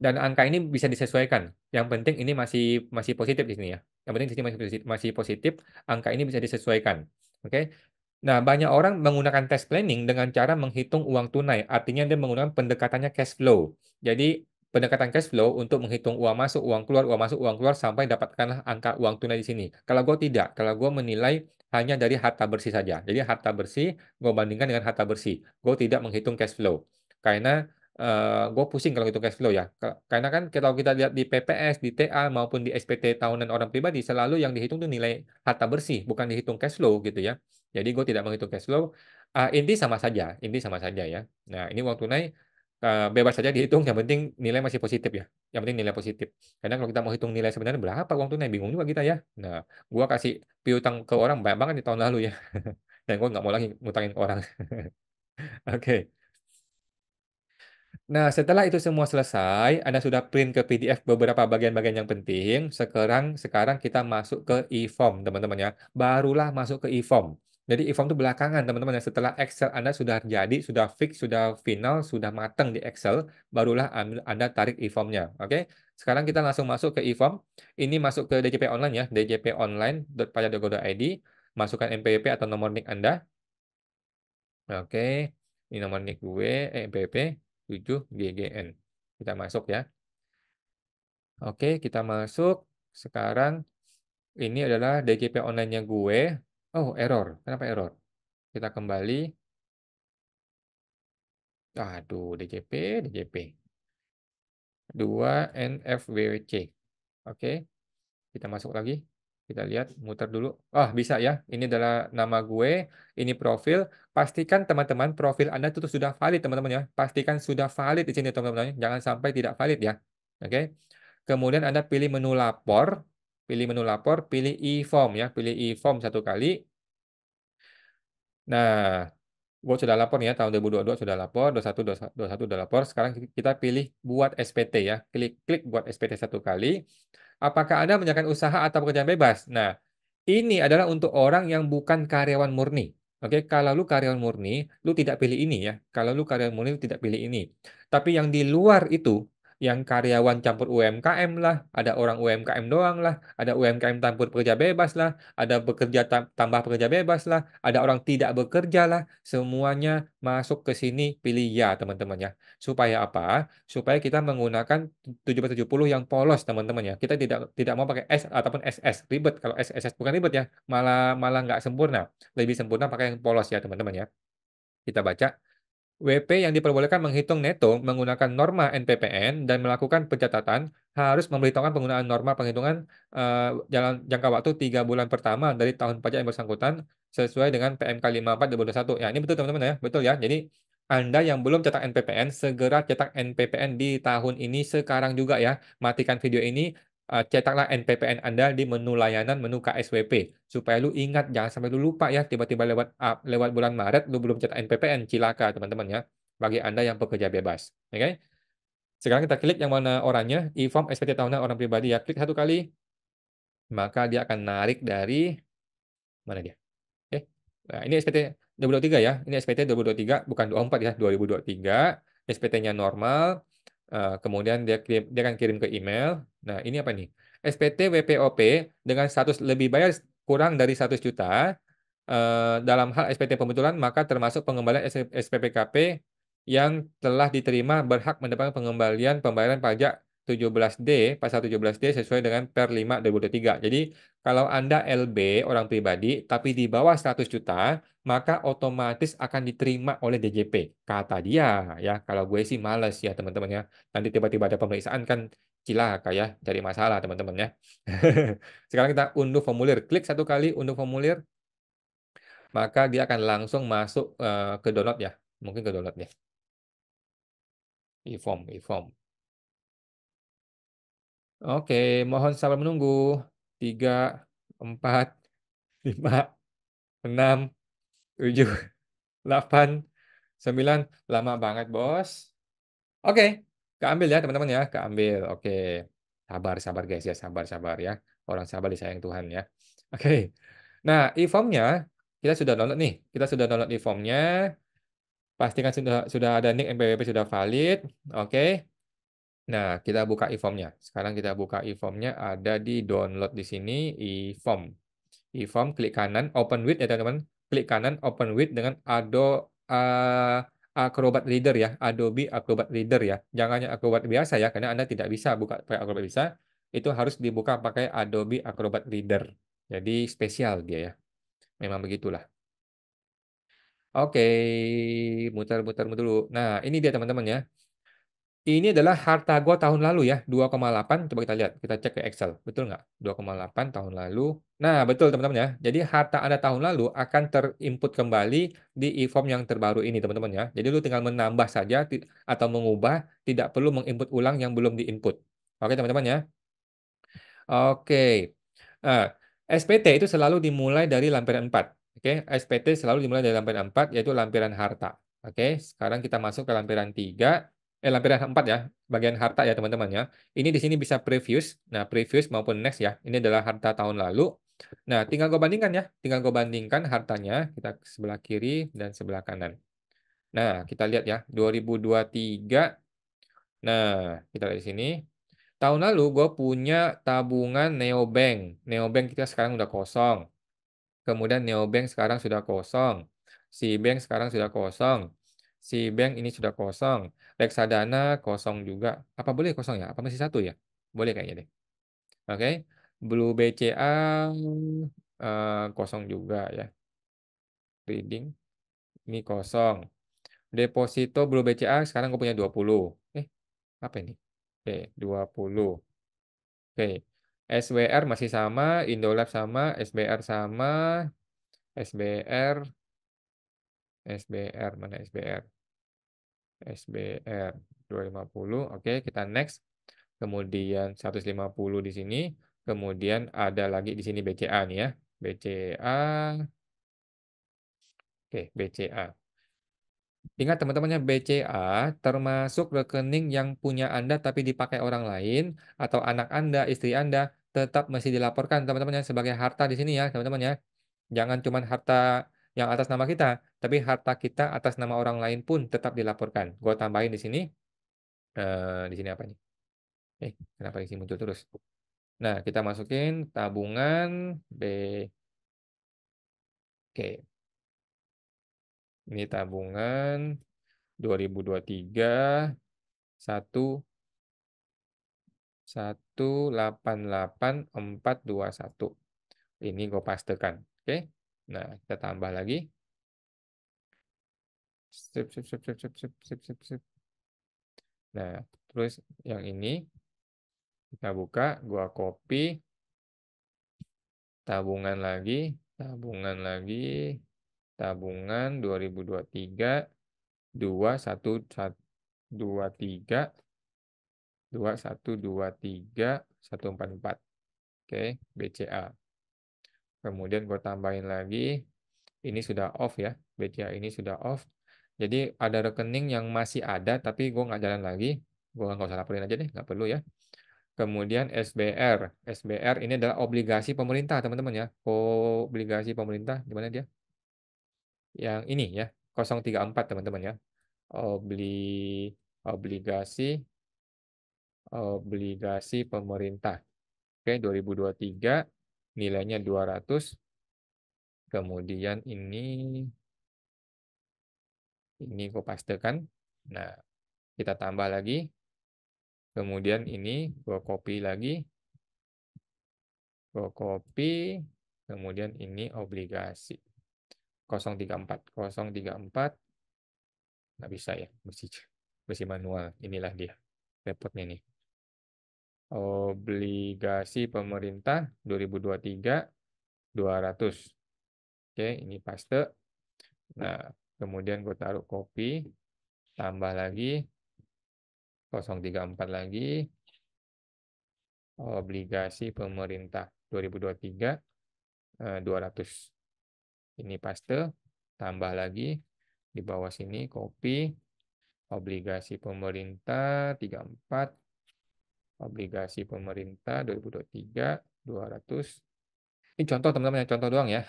dan angka ini bisa disesuaikan. Yang penting ini masih masih positif di sini ya. Yang penting di sini masih positif, angka ini bisa disesuaikan. Oke. Nah, banyak orang menggunakan tax planning dengan cara menghitung uang tunai. Artinya dia menggunakan pendekatannya cash flow. Jadi, pendekatan cash flow untuk menghitung uang masuk, uang masuk, uang keluar sampai dapatkanlah angka uang tunai di sini. Kalau gue tidak, kalau gue menilai hanya dari harta bersih saja. Jadi harta bersih gue bandingkan dengan harta bersih. Gue tidak menghitung cash flow. Karena gue pusing kalau hitung cash flow ya. Karena kan kalau kita lihat di PPS, di TA maupun di SPT tahunan orang pribadi selalu yang dihitung itu nilai harta bersih, bukan dihitung cash flow gitu ya. Jadi gue tidak menghitung cash flow. Inti sama saja ya. Nah ini uang tunai bebas saja dihitung. Yang penting nilai masih positif ya. Yang penting nilai positif. Karena kalau kita mau hitung nilai sebenarnya berapa uang tunai, bingung juga kita ya. Nah, gue kasih piutang ke orang banyak banget di tahun lalu ya. Dan gue nggak mau lagi ngutangin ke orang. Oke. Nah, setelah itu semua selesai, Anda sudah print ke PDF beberapa bagian-bagian yang penting. Sekarang kita masuk ke e-form, teman-teman ya. Barulah masuk ke e-form. Jadi e-form itu belakangan, teman-teman ya. Setelah Excel Anda sudah jadi, sudah fix, sudah final, sudah matang di Excel, barulah Anda tarik e-formnya. Oke? Sekarang kita langsung masuk ke e-form. Ini masuk ke DJP online ya, djponline.pajak.go.id. Masukkan NPWP atau nomor NIK Anda. Oke, ini nomor NIK gue, NPWP 7GGN. Kita masuk ya. Oke, kita masuk. Sekarang ini adalah DJP online-nya gue. Oh, error. Kenapa error? Kita kembali. Aduh, DJP. 2 NFWC. Oke, kita masuk lagi. Kita lihat, muter dulu. Ah, bisa ya. Ini adalah nama gue, ini profil. Pastikan teman-teman profil Anda itu sudah valid, teman-teman ya. Pastikan sudah valid di sini, teman-teman. Jangan sampai tidak valid ya. Oke. Kemudian Anda pilih menu lapor, pilih e-form ya, pilih e-form satu kali. Nah, gue sudah lapor nih ya, tahun 2022 sudah lapor, 21 udah lapor. Sekarang kita pilih buat SPT ya. Klik buat SPT satu kali. Apakah Anda menjalankan usaha atau pekerjaan bebas? Nah, ini adalah untuk orang yang bukan karyawan murni. Oke, kalau lu karyawan murni, lu tidak pilih ini ya. Kalau lu karyawan murni, lu tidak pilih ini. Tapi yang di luar itu, yang karyawan campur UMKM lah, ada orang UMKM doang lah, ada UMKM campur pekerja bebas lah, ada bekerja tambah pekerja bebas lah, ada orang tidak bekerja lah, semuanya masuk ke sini pilih ya teman-teman ya. Supaya apa? Supaya kita menggunakan 770 yang polos teman-teman ya. Kita tidak tidak mau pakai S ataupun SS ribet. Kalau SSS bukan ribet ya, malah malah nggak sempurna. Lebih sempurna pakai yang polos ya teman-teman ya. Kita baca. WP yang diperbolehkan menghitung neto menggunakan norma NPPN dan melakukan pencatatan harus memberitahukan penggunaan norma penghitungan jalan jangka waktu 3 bulan pertama dari tahun pajak yang bersangkutan sesuai dengan PMK 54 2021. Ya, ini betul teman-teman ya, betul ya. Jadi Anda yang belum cetak NPPN, segera cetak NPPN di tahun ini sekarang juga ya. Matikan video ini, cetaklah NPPN Anda di menu layanan menu KSWP supaya lu ingat, jangan sampai lu lupa ya, tiba-tiba lewat bulan Maret lu belum cetak NPPN, cilaka teman-teman ya. Bagi Anda yang pekerja bebas. Oke. Sekarang kita klik yang mana oranye, e-form SPT tahunan orang pribadi ya. Klik satu kali, maka dia akan narik dari mana dia? Oke. Nah, ini SPT 2023 ya. Ini SPT 2023 bukan 24 ya, 2023. SPT-nya normal. Kemudian dia akan kirim ke email. Nah, ini apa nih? SPT WPOP dengan status lebih bayar kurang dari 100 juta dalam hal SPT pembetulan maka termasuk pengembalian SPPKP yang telah diterima berhak mendapatkan pengembalian pembayaran pajak 17D pasal 17D sesuai dengan Per 5 2023. Jadi kalau Anda LB orang pribadi tapi di bawah 100 juta maka otomatis akan diterima oleh DJP. Kata dia ya. Kalau gue sih males ya teman-teman ya. Nanti tiba-tiba ada pemeriksaan kan cilaka ya, cari masalah teman-teman ya. Sekarang kita unduh formulir. Klik satu kali unduh formulir maka dia akan langsung masuk ke download ya. Mungkin ke download ya. E-form. Oke, mohon sabar menunggu. 3, 4, 5, 6, 7, 8, 9. Lama banget, Bos. Oke, keambil ya teman-teman ya. Keambil. Oke. Sabar guys ya. Sabar ya. Orang sabar disayang Tuhan ya. Oke. Nah, e-formnya kita sudah download nih. Kita sudah download e-formnya. Pastikan sudah ada NIK NPWP sudah valid. Oke. Nah, kita buka e-formnya. Sekarang kita buka e-formnya ada di download di sini e-form. E-form klik kanan open with ya teman-teman. Klik kanan open with dengan Acrobat Reader ya. Adobe Acrobat Reader ya. Jangan yang Acrobat biasa ya karena Anda tidak bisa buka pakai Acrobat bisa. Itu harus dibuka pakai Adobe Acrobat Reader. Jadi spesial dia ya. Memang begitulah. Oke, muter dulu. Nah, ini dia teman-teman ya. Ini adalah harta gua tahun lalu ya, 2,8. Coba kita lihat, kita cek ke Excel. Betul nggak? 2,8 tahun lalu. Nah, betul teman-teman ya. Jadi harta Anda tahun lalu akan terinput kembali di e-form yang terbaru ini teman-teman ya. Jadi lu tinggal menambah saja atau mengubah, tidak perlu menginput ulang yang belum diinput. Oke teman-teman ya. Oke. Nah, SPT itu selalu dimulai dari lampiran 4. Oke, SPT selalu dimulai dari lampiran 4 yaitu lampiran harta. Oke, sekarang kita masuk ke lampiran 3. Lampiran 4 ya, bagian harta ya teman-teman ya. Ini di sini bisa previous. Nah, previous maupun next ya. Ini adalah harta tahun lalu. Nah, tinggal gue bandingkan ya. Tinggal gue bandingkan hartanya. Kita ke sebelah kiri dan sebelah kanan. Nah, kita lihat ya. 2023. Nah, kita lihat di sini. Tahun lalu gue punya tabungan Neobank. Neobank kita sekarang udah kosong. Kemudian Neobank sekarang sudah kosong. Bank sekarang sudah kosong. Bank ini sudah kosong. Reksadana kosong juga. Apa boleh kosong ya? Apa masih satu ya? Boleh kayaknya deh. Oke. Blue BCA kosong juga ya. Reading ini kosong. Deposito Blue BCA sekarang gue punya 20. Apa ini? Oke, 20. Oke. SWR masih sama, Indolab sama, SBR sama, SBR, SBR mana SBR? SBR 250. Oke, kita next. Kemudian 150 di sini. Kemudian ada lagi di sini BCA nih ya. BCA. Oke, BCA. Ingat teman-temannya BCA termasuk rekening yang punya Anda tapi dipakai orang lain atau anak Anda, istri Anda tetap mesti dilaporkan teman-temannya sebagai harta di sini ya teman-teman ya. Jangan cuma harta yang atas nama kita, tapi harta kita atas nama orang lain pun tetap dilaporkan. Gue tambahin di sini. Di sini apa nih? Kenapa di sini muncul terus? Nah, kita masukin tabungan B. Oke, ini tabungan 2023 1 188.421. Ini gue pastekan. Oke. Nah, kita tambah lagi. Sip, sip, sip, sip, sip, sip, sip, sip, sip. Nah, terus yang ini kita buka, gua copy, tabungan lagi, tabungan lagi, tabungan 2023 2123 2123 144. Oke, BCA. Kemudian gue tambahin lagi, ini sudah off ya, BCA ini sudah off. Jadi ada rekening yang masih ada, tapi gue nggak jalan lagi. Gue nggak usah laporin aja deh, nggak perlu ya. Kemudian SBR. SBR ini adalah obligasi pemerintah, teman-teman ya. Obligasi pemerintah, di mana dia? Yang ini ya, 034 teman-teman ya. Obli, obligasi, obligasi pemerintah. Oke, 2023, nilainya 200. Kemudian ini gue pastekan. Nah, kita tambah lagi. Kemudian ini gue copy lagi. Gue copy. Kemudian ini obligasi. 034. 034. Nggak bisa ya. Mesti manual. Inilah dia. Repotnya nih. Obligasi pemerintah 2023 200. Oke, ini paste. Nah, kemudian gue taruh copy. Tambah lagi. 034 lagi. Obligasi pemerintah 2023 200. Ini paste, tambah lagi di bawah sini copy obligasi pemerintah 34, obligasi pemerintah 2023 200. Ini contoh teman-teman ya, contoh doang ya.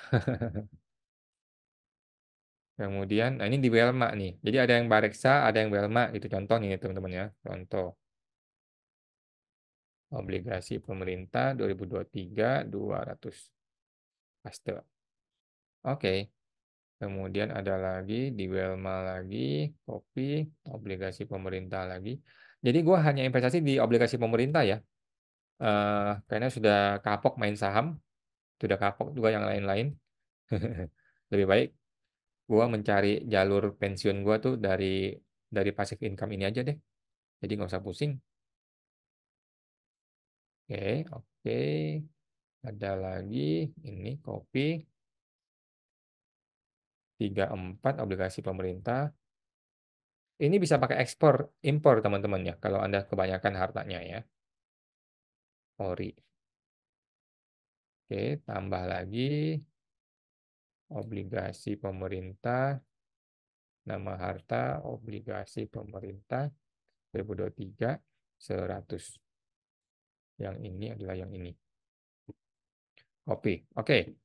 Kemudian nah ini di Welma nih. Jadi ada yang Bareksa, ada yang Welma itu contoh nih teman-teman ya. Contoh obligasi pemerintah 2023 200. Paste. Oke. Kemudian ada lagi di Welma lagi, kopi, obligasi pemerintah lagi. Jadi gue hanya investasi di obligasi pemerintah ya. Karena sudah kapok main saham, sudah kapok juga yang lain-lain. Lebih baik gue mencari jalur pensiun gue tuh dari passive income ini aja deh. Jadi nggak usah pusing. Oke, oke. Ada lagi ini kopi 34 obligasi pemerintah. Ini bisa pakai ekspor impor teman-teman ya kalau Anda kebanyakan hartanya ya. Ori. Oke, tambah lagi obligasi pemerintah, nama harta obligasi pemerintah 2023 100. Yang ini adalah yang ini. Copy. Oke.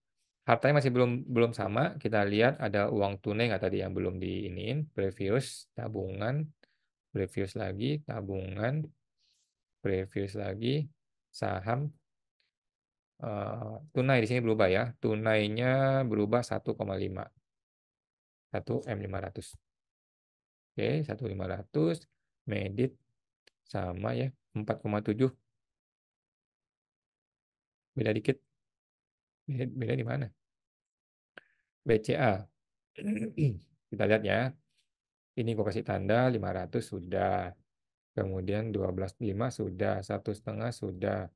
Hartanya masih belum belum sama. Kita lihat ada uang tunai nggak tadi yang belum diiniin. Previous tabungan, previous lagi tabungan, previous lagi saham. Tunai di sini berubah ya. Tunainya berubah 1,5. 1M500. Oke, 1.500. Medit sama ya. 4,7. Beda dikit. Beda di mana? BCA. Kita lihat ya. Ini gue kasih tanda 500 sudah. Kemudian 12,5 sudah, 1,5 sudah.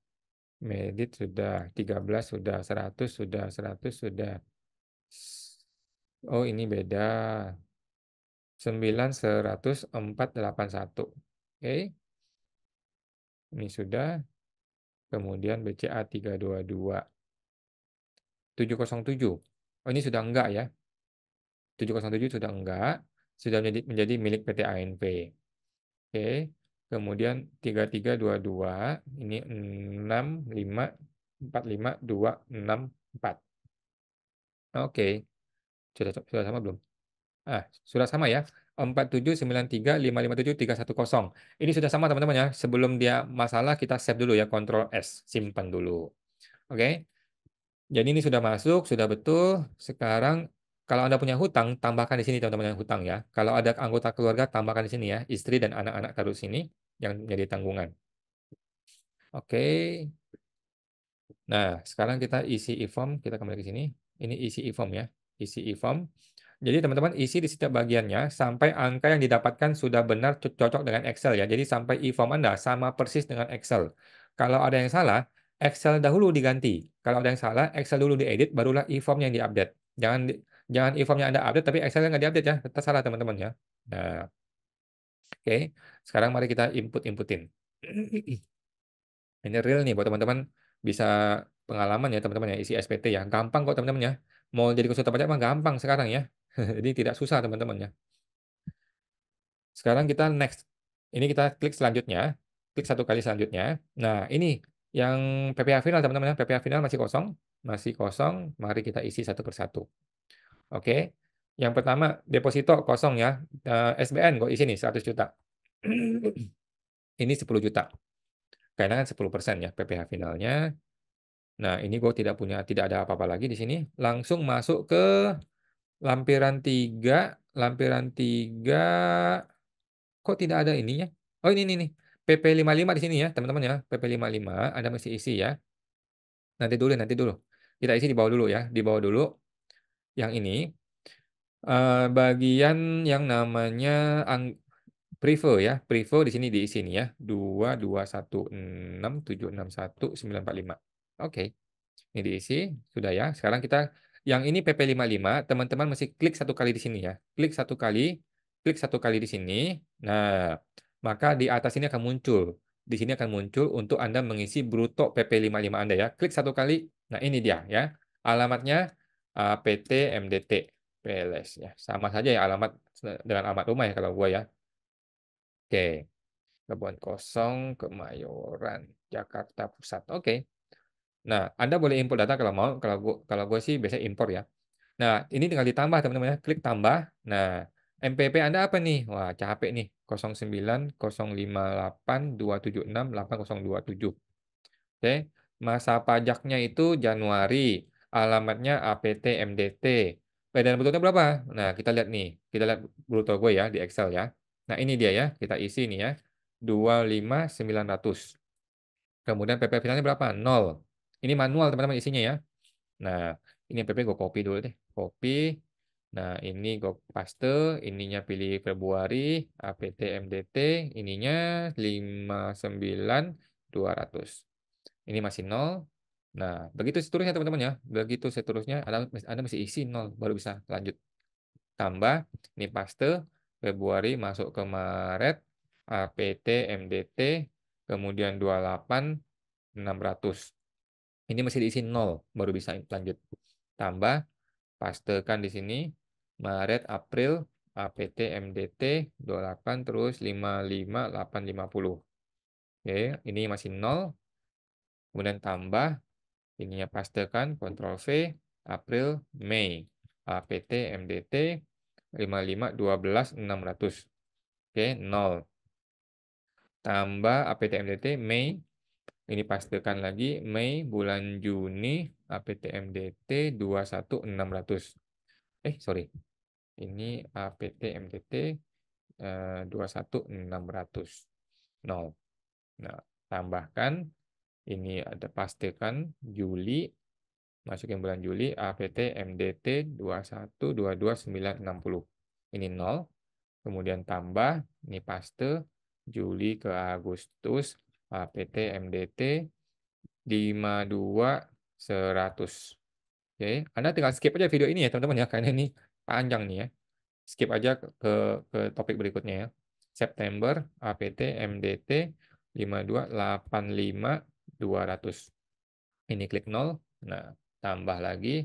Medit sudah, 13 sudah, 100 sudah, 100 sudah. Oh, ini beda. 9, 100, 481. Oke, ini sudah. Kemudian BCA 322. 707. Oh, ini sudah enggak ya. 707 sudah enggak. Sudah menjadi milik PT ANP. Oke. Kemudian 3322. Ini 6, 5, 4, 5, 2, 6, 4. Oke. Sudah sama belum? Sudah sama ya. 4793557310. Ini sudah sama teman-teman ya. Sebelum dia masalah kita save dulu ya, Ctrl S, simpan dulu. Oke. Jadi ini sudah masuk, sudah betul. Sekarang kalau Anda punya hutang, tambahkan di sini teman-teman yang hutang ya. Kalau ada anggota keluarga, tambahkan di sini ya. Istri dan anak-anak taruh sini yang menjadi tanggungan. Oke. Nah, sekarang kita isi e-form, kita kembali ke sini. Ini isi e-form ya. Isi e-form. Jadi teman-teman isi di setiap bagiannya sampai angka yang didapatkan sudah benar cocok dengan Excel ya. Jadi sampai e-form Anda sama persis dengan Excel. Kalau ada yang salah, Excel dahulu diganti. Kalau ada yang salah, Excel dulu diedit, barulah e-form yang diupdate. Jangan e-formnya Anda update, tapi Excel nggak diupdate ya. Tetap salah teman-teman ya. Nah, oke. Sekarang mari kita inputin. Ini real nih buat teman-teman bisa pengalaman ya teman-teman ya isi SPT ya. Gampang kok teman-teman ya. Mau jadi konsultan pajak mah gampang sekarang ya. Jadi tidak susah teman-teman ya. Sekarang kita next. Ini kita klik selanjutnya. Klik satu kali selanjutnya. Nah, ini yang PPh final teman-teman ya. PPh final masih kosong. Masih kosong. Mari kita isi satu persatu. Oke. Yang pertama deposito kosong ya. SBN gue isi nih 100 juta. Ini 10 juta. Karena kan 10% ya PPh finalnya. Nah, ini gue tidak ada apa-apa lagi di sini. Langsung masuk ke lampiran 3. Lampiran 3. Kok tidak ada ininya? Oh, ini nih. PP55 di sini ya, teman-teman ya. PP55 Anda mesti isi ya. Nanti dulu. Kita isi di bawah dulu ya. Di bawah dulu. Yang ini bagian yang namanya prefer ya. Prefer di sini diisi nih ya. 2216761 945. Oke. Ini diisi, sudah ya. Sekarang kita, yang ini PP55, teman-teman mesti klik satu kali di sini ya. Klik satu kali di sini. Nah, maka di atas ini akan muncul. Di sini akan muncul untuk Anda mengisi bruto PP55 Anda ya. Klik satu kali. Nah, ini dia ya. Alamatnya PT MDT PLS ya. Sama saja ya alamat dengan alamat rumah ya kalau gua ya. Oke. Kebun Kosong, Kemayoran, Jakarta Pusat. Oke. Nah, Anda boleh import data kalau mau. Kalau gue sih biasanya import ya. Nah, ini tinggal ditambah teman-teman ya. Klik tambah. Nah, MPP Anda apa nih? Wah, capek nih. 09 058 276 8027. Oke. Masa pajaknya itu Januari. Alamatnya APT MDT. Perbedaan bruttonya berapa? Nah, kita lihat nih. Kita lihat bruto gue ya di Excel ya. Nah, ini dia ya. Kita isi nih ya. 25.900. Kemudian PP finalnya berapa? 0. Ini manual teman-teman isinya ya. Nah, ini PP gue copy dulu deh. Copy. Nah, ini gue paste. Ininya pilih Februari. APT MDT. Ininya 59.200. Ini masih 0. Nah, begitu seterusnya teman-teman ya. Begitu seterusnya. Anda mesti isi 0. Baru bisa lanjut. Tambah. Ini paste. Februari masuk ke Maret. APT MDT. Kemudian 28.600. Ini mesti diisi 0 baru bisa lanjut. Tambah, pastekan di sini Maret, April, APT, MDT 28 terus 55.850. Oke, ini masih 0. Kemudian tambah, ininya pastekan Ctrl V, April, Mei, APT, MDT 55.12.600. Oke, 0. Tambah APT, MDT Mei. Ini pastikan lagi Mei bulan Juni APT-MDT 21.600. Sorry. Ini APT-MDT 21.600. 0. Nah, tambahkan ini ada pastikan Juli, masukin bulan Juli APT-MDT 21.22.960. Ini 0. kemudian tambah, ini paste, Juli ke Agustus, APT MDT, 52.100. Oke, Anda tinggal skip aja video ini ya teman-teman ya, karena ini panjang nih ya. Skip aja ke topik berikutnya ya. September, APT, MDT, 52.85.200. Ini klik 0. Nah, tambah lagi,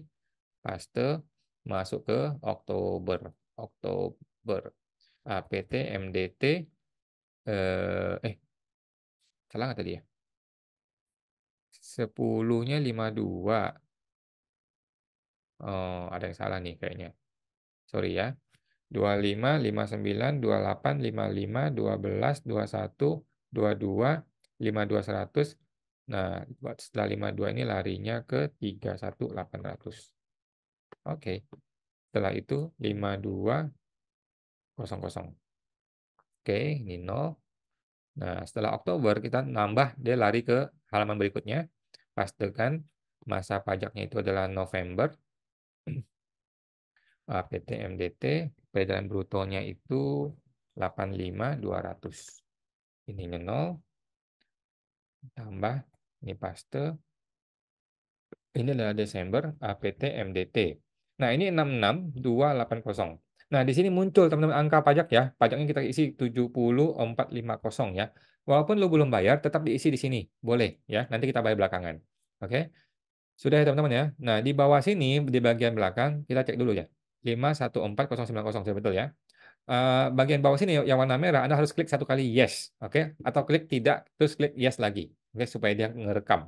paste, masuk ke Oktober. Oktober, APT, MDT, salah nggak tadi ya? 10-nya 52. Oh, ada yang salah nih kayaknya. Sorry ya. 25, 59, 28, 55, 12, 21, 22, 52, 100. Nah, setelah 52 ini larinya ke 31.800. Oke. Setelah itu 52.00. Oke, ini 0. Nah, setelah Oktober kita nambah, dia lari ke halaman berikutnya. Pastekan masa pajaknya itu adalah November. APT MDT, peredaran brutonya itu 85.200. Ininya 0, tambah, ini paste. Ini adalah Desember, APT MDT. Nah, ini 66.280. Nah, di sini muncul teman-teman angka pajak ya. Pajaknya kita isi 70.450 ya. Walaupun lo belum bayar, tetap diisi di sini. Boleh ya, nanti kita bayar belakangan. Oke. Sudah ya teman-teman ya. Nah, di bawah sini, di bagian belakang, kita cek dulu ya. 514090, sudah betul ya. Bagian bawah sini yang warna merah, Anda harus klik satu kali yes. Oke. Atau klik tidak, terus klik yes lagi. Oke, supaya dia ngerekam.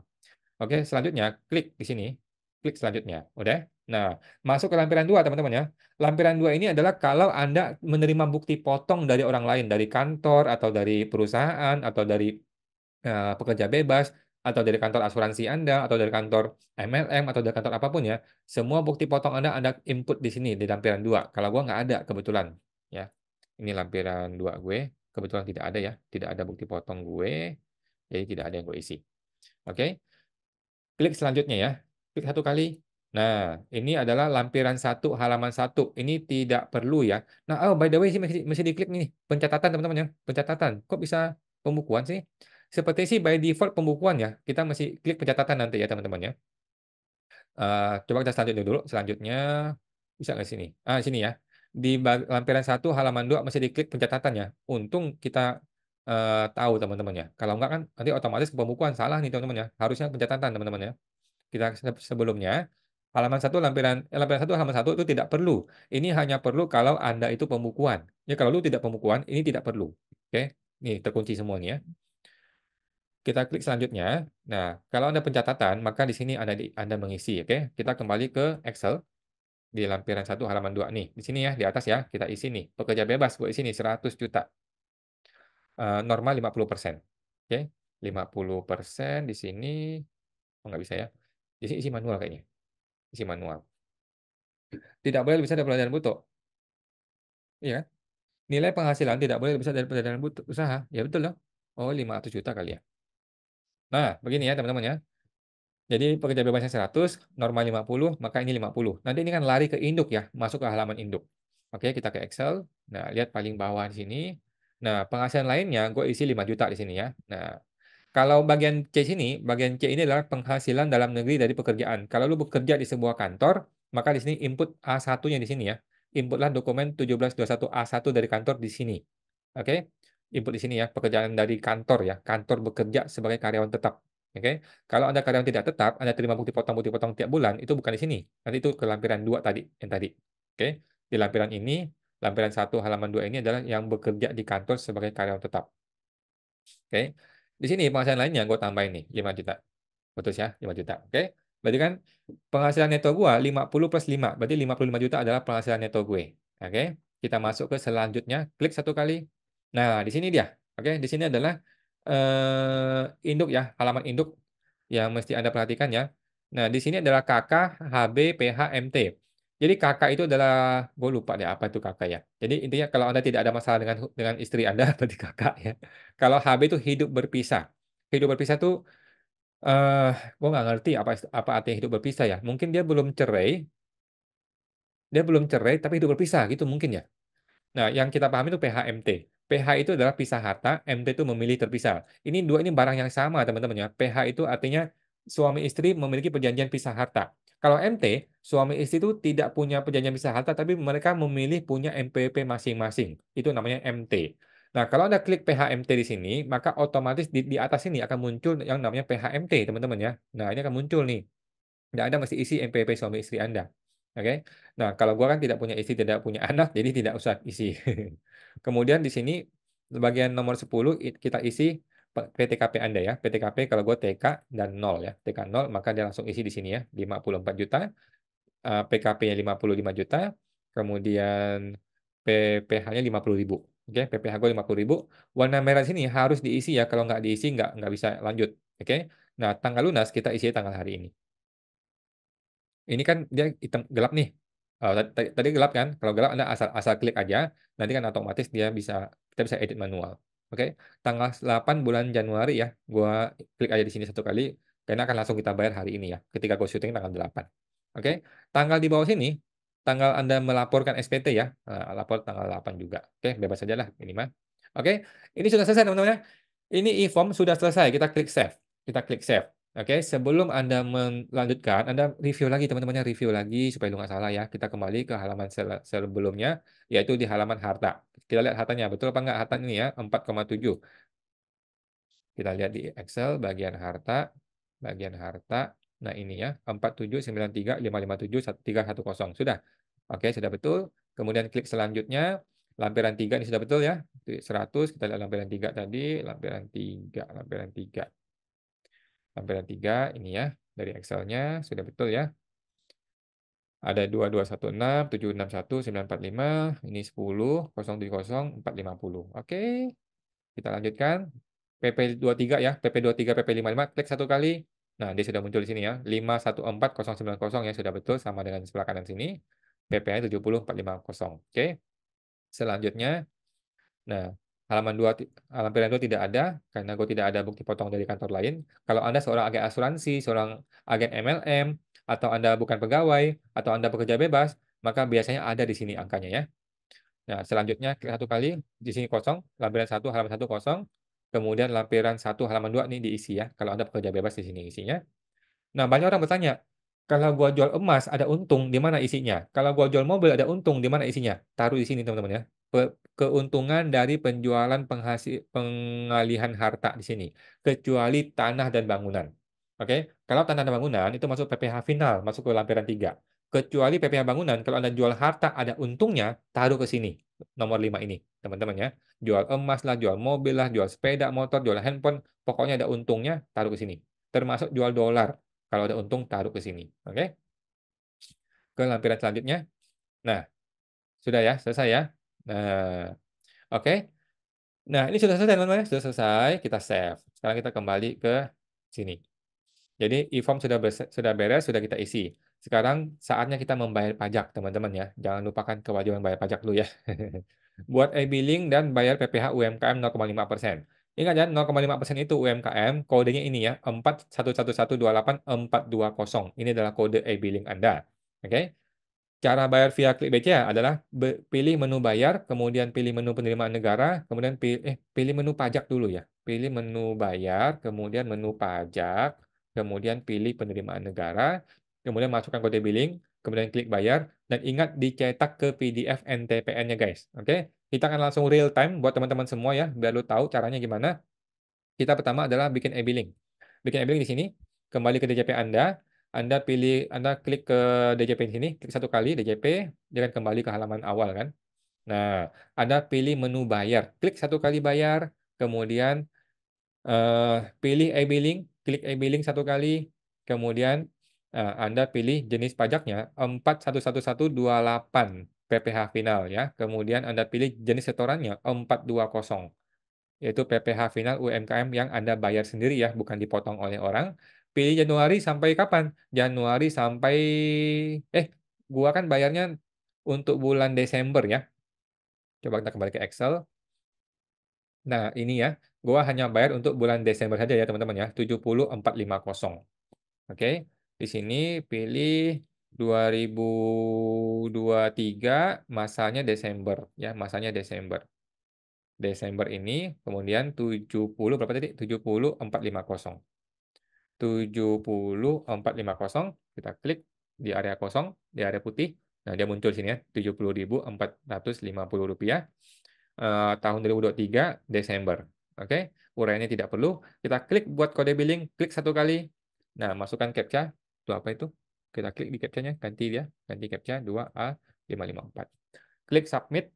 Oke, selanjutnya klik di sini. Klik selanjutnya. Udah? Nah, masuk ke lampiran 2, teman-teman ya. Lampiran 2 ini adalah kalau Anda menerima bukti potong dari orang lain, dari kantor, atau dari perusahaan, atau dari pekerja bebas, atau dari kantor asuransi Anda, atau dari kantor MLM, atau dari kantor apapun ya. Semua bukti potong Anda input di sini, di lampiran 2. Kalau gua nggak ada, kebetulan. Ya. Ini lampiran 2 gue. Kebetulan tidak ada ya. Tidak ada bukti potong gue. Jadi tidak ada yang gue isi. Oke. Klik selanjutnya ya. Klik satu kali. Nah, ini adalah lampiran 1 halaman 1. Ini tidak perlu ya. Nah, oh by the way sih mesti diklik nih pencatatan teman-teman ya. Pencatatan. Kok bisa pembukuan sih? Seperti sih by default pembukuan ya. Kita masih klik pencatatan nanti ya teman-teman ya. Coba kita selanjutnya dulu. Selanjutnya bisa nggak sini? Sini ya. Di lampiran 1 halaman 2 masih diklik pencatatan ya. Untung kita tahu teman-teman ya. Kalau enggak kan nanti otomatis ke pembukuan salah nih teman-teman ya. Harusnya pencatatan teman-teman ya. Kita sebelumnya lampiran 1 halaman 1 itu tidak perlu. Ini hanya perlu kalau Anda itu pembukuan. Ya kalau lu tidak pembukuan, ini tidak perlu. Oke. Nih terkunci semua nih ya. Kita klik selanjutnya. Nah, kalau Anda pencatatan, maka di sini Anda mengisi, oke. Kita kembali ke Excel di lampiran 1 halaman 2 nih. Di sini ya, di atas ya, kita isi nih. Pekerja bebas, gue isi nih 100 juta. Normal 50%. Oke. 50% di sini. Oh, nggak bisa ya. Di sini isi manual kayaknya. Isi manual. Tidak boleh lebih besar dari pelajaran butuh. Iya kan? Nilai penghasilan tidak boleh lebih besar dari pelajaran butuh usaha. Ya betul loh. Oh, 500 juta kali ya. Nah, begini ya teman-teman ya. Jadi pekerja bebasnya 100, normal 50, maka ini 50. Nanti ini kan lari ke induk ya, masuk ke halaman induk. Oke, kita ke Excel. Nah, lihat paling bawah di sini. Nah, penghasilan lainnya gue isi 5 juta di sini ya. Nah, kalau bagian C sini, bagian C ini adalah penghasilan dalam negeri dari pekerjaan. Kalau lu bekerja di sebuah kantor, maka di sini input A1-nya di sini ya. Inputlah dokumen 1721 A1 dari kantor di sini. Oke. Input di sini ya, pekerjaan dari kantor ya. Kantor bekerja sebagai karyawan tetap. Oke. Kalau Anda karyawan tidak tetap, Anda terima bukti potong tiap bulan, itu bukan di sini. Nanti itu ke lampiran 2 tadi, yang tadi. Oke. Di lampiran ini, lampiran 1 halaman 2 ini adalah yang bekerja di kantor sebagai karyawan tetap. Oke. Di sini penghasilan lainnya gue tambahin nih 5 juta. Betul ya, 5 juta. Oke. Berarti kan penghasilan neto gue 50 plus 5. Berarti 55 juta adalah penghasilan neto gue. Oke. Kita masuk ke selanjutnya. Klik satu kali. Nah, di sini dia. Oke, di sini adalah induk ya, halaman induk yang mesti Anda perhatikan ya. Nah, di sini adalah KK, HB, PH, MT. Jadi kakak itu adalah, gue lupa deh apa itu kakak ya. Jadi intinya kalau Anda tidak ada masalah dengan istri Anda, berarti kakak ya. Kalau HB itu hidup berpisah. Hidup berpisah tuh, eh gue nggak ngerti apa artinya hidup berpisah ya. Mungkin dia belum cerai tapi hidup berpisah gitu mungkin ya. Nah, yang kita pahami itu PHMT. PH itu adalah pisah harta, MT itu memilih terpisah. Ini dua ini barang yang sama, teman-teman ya. PH itu artinya suami istri memiliki perjanjian pisah harta. Kalau MT, suami istri itu tidak punya perjanjian pisah harta, tapi mereka memilih punya MPP masing-masing. Itu namanya MT. Nah, kalau Anda klik PHMT di sini, maka otomatis di atas ini akan muncul yang namanya PHMT, teman-teman ya. Nah, ini akan muncul nih. Nah, Anda mesti isi MPP suami istri Anda. Oke. Nah, kalau gua kan tidak punya istri, tidak punya anak, jadi tidak usah isi. Kemudian di sini bagian nomor 10 kita isi PTKP Anda ya. PTKP kalau gua TK dan 0 ya. TK 0 maka dia langsung isi di sini ya, 54 juta. PKP-nya 55 juta. Kemudian PPh-nya 50.000. Oke, PPh gua 50.000. Warna merah sini harus diisi ya. Kalau nggak diisi nggak bisa lanjut. Oke. Nah, tanggal lunas kita isi tanggal hari ini. Ini kan dia hitam gelap nih. Tadi gelap kan? Kalau gelap Anda asal klik aja, nanti kan otomatis kita bisa edit manual. Oke. Tanggal 8 bulan Januari ya. Gua klik aja di sini satu kali, karena akan langsung kita bayar hari ini ya. Ketika gua syuting tanggal 8. Oke. Tanggal di bawah sini, tanggal Anda melaporkan SPT ya. Lapor tanggal 8 juga. Oke, bebas saja lah ini mah. Oke. Ini sudah selesai teman-teman ya. Ini e-form sudah selesai. Kita klik save. Kita klik save. Oke, sebelum Anda melanjutkan, Anda review lagi teman-temannya, review lagi supaya lu nggak salah ya. Kita kembali ke halaman sebelumnya, yaitu di halaman harta. Kita lihat hartanya, betul apa nggak harta ini ya, 4,7. Kita lihat di Excel, bagian harta. Nah ini ya, 479355713110. Sudah. Oke, sudah betul. Kemudian klik selanjutnya, lampiran 3 ini sudah betul ya. 100, kita lihat lampiran 3 tadi, lampiran 3. Lampiran 3 ini ya, dari Excel-nya sudah betul ya. Ada 2216, 761, 945, ini 10, 070, 450. Oke, kita lanjutkan. PP23 ya, PP23, PP55, klik satu kali. Nah, dia sudah muncul di sini ya. 514090 ya, sudah betul sama dengan sebelah kanan sini. PP-nya 70450. Oke. Selanjutnya, nah, lampiran 2 tidak ada, karena gue tidak ada bukti potong dari kantor lain. Kalau Anda seorang agen asuransi, seorang agen MLM, atau Anda bukan pegawai, atau Anda pekerja bebas, maka biasanya ada di sini angkanya ya. Nah, selanjutnya klik satu kali, di sini kosong, lampiran 1, halaman 1 kosong, kemudian lampiran 1, halaman 2 ini diisi ya, kalau Anda pekerja bebas di sini isinya. Nah, banyak orang bertanya, kalau gua jual emas ada untung, di mana isinya? Kalau gua jual mobil ada untung, di mana isinya? Taruh di sini teman-teman ya. Keuntungan dari penjualan pengalihan harta di sini, kecuali tanah dan bangunan. Oke, kalau tanah dan bangunan itu masuk PPh final, masuk ke lampiran 3. Kecuali PPh bangunan, kalau Anda jual harta ada untungnya, taruh ke sini. Nomor 5 ini, teman-teman ya. Jual emas lah, jual mobil lah, jual sepeda motor, jual handphone, pokoknya ada untungnya, taruh ke sini. Termasuk jual dolar. Kalau ada untung, taruh ke sini. Oke? Ke lampiran selanjutnya. Nah, sudah ya, selesai ya. Nah, oke. Nah, ini sudah selesai teman-teman ya. Sudah selesai, kita save. Sekarang kita kembali ke sini. Jadi e-form sudah beres, sudah kita isi. Sekarang saatnya kita membayar pajak, teman-teman ya. Jangan lupakan kewajiban bayar pajak dulu ya. Buat e-billing dan bayar PPh UMKM 0,5%. Ingat ya, 0,5% itu UMKM, kodenya ini ya, 411128420. Ini adalah kode e-billing Anda. Oke? Cara bayar via klik BCA adalah pilih menu bayar, kemudian pilih menu penerimaan negara, kemudian pilih menu pajak dulu ya. Pilih menu bayar, kemudian menu pajak, kemudian pilih penerimaan negara, kemudian masukkan kode billing, kemudian klik bayar, dan ingat dicetak ke PDF NTPN-nya guys. Oke? Kita akan langsung real time buat teman-teman semua ya, biar lu tahu caranya gimana. Kita pertama adalah bikin e-billing. Bikin e-billing di sini, kembali ke DJP Anda, Anda klik ke DJP di sini, klik satu kali DJP, dia akan kembali ke halaman awal kan. Nah, Anda pilih menu bayar, klik satu kali bayar, kemudian pilih e-billing, klik e-billing satu kali, kemudian Anda pilih jenis pajaknya 411128 PPh final ya, kemudian Anda pilih jenis setorannya 420. Yaitu PPh final UMKM yang Anda bayar sendiri ya, bukan dipotong oleh orang. Pilih Januari sampai kapan? Januari sampai gua kan bayarnya untuk bulan Desember ya. Coba kita kembali ke Excel. Nah, ini ya, gua hanya bayar untuk bulan Desember saja ya, teman-teman ya, 70450. Oke. Di sini pilih 2023 masanya Desember ya, masanya Desember. Desember ini kemudian 70 berapa tadi? 70.450. 70.450 kita klik di area kosong, di area putih. Nah, dia muncul sini ya, Rp70.450. Tahun 2023 Desember. Oke, uraiannya tidak perlu. Kita klik buat kode billing, klik satu kali. Nah, masukkan captcha. Itu apa itu? Kita klik di captcha-nya, ganti dia, ganti captcha 2A554. Klik submit.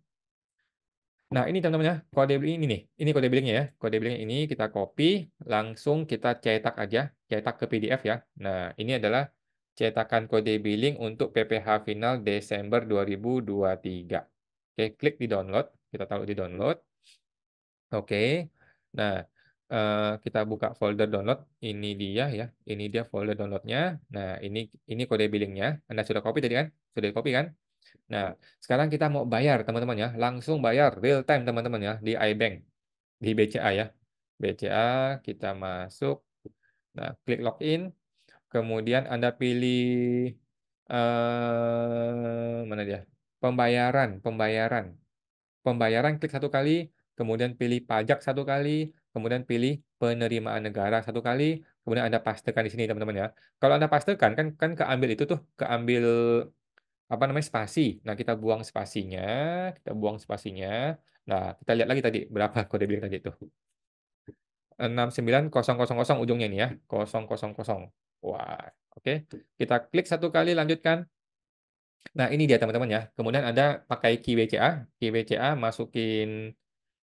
Nah, ini teman-teman ya, kode billing ini nih. Ini kode billingnya ya. Kode billing ini kita copy, langsung kita cetak aja, cetak ke PDF ya. Nah, ini adalah cetakan kode billing untuk PPh final Desember 2023. Oke, klik di download. Kita taruh di download. Oke. Nah, kita buka folder download. Ini dia ya. Ini dia folder downloadnya. Nah, ini kode billingnya. Anda sudah copy tadi kan? Sudah copy kan? Nah, sekarang kita mau bayar teman-teman ya. Langsung bayar real time teman-teman ya di iBank, di BCA ya. BCA kita masuk. Nah, klik login. Kemudian Anda pilih mana dia? Pembayaran. Pembayaran klik satu kali, kemudian pilih pajak satu kali, kemudian pilih penerimaan negara satu kali, kemudian Anda pastekan di sini teman-teman ya. Kalau Anda pastekan kan keambil itu tuh, keambil apa namanya spasi. Nah, kita buang spasinya. Nah, kita lihat lagi tadi berapa kode billing tadi itu. 69000 ujungnya ini ya. 000. Wah, oke. Kita klik satu kali lanjutkan. Nah, ini dia teman-teman ya. Kemudian Anda pakai key BCA, masukin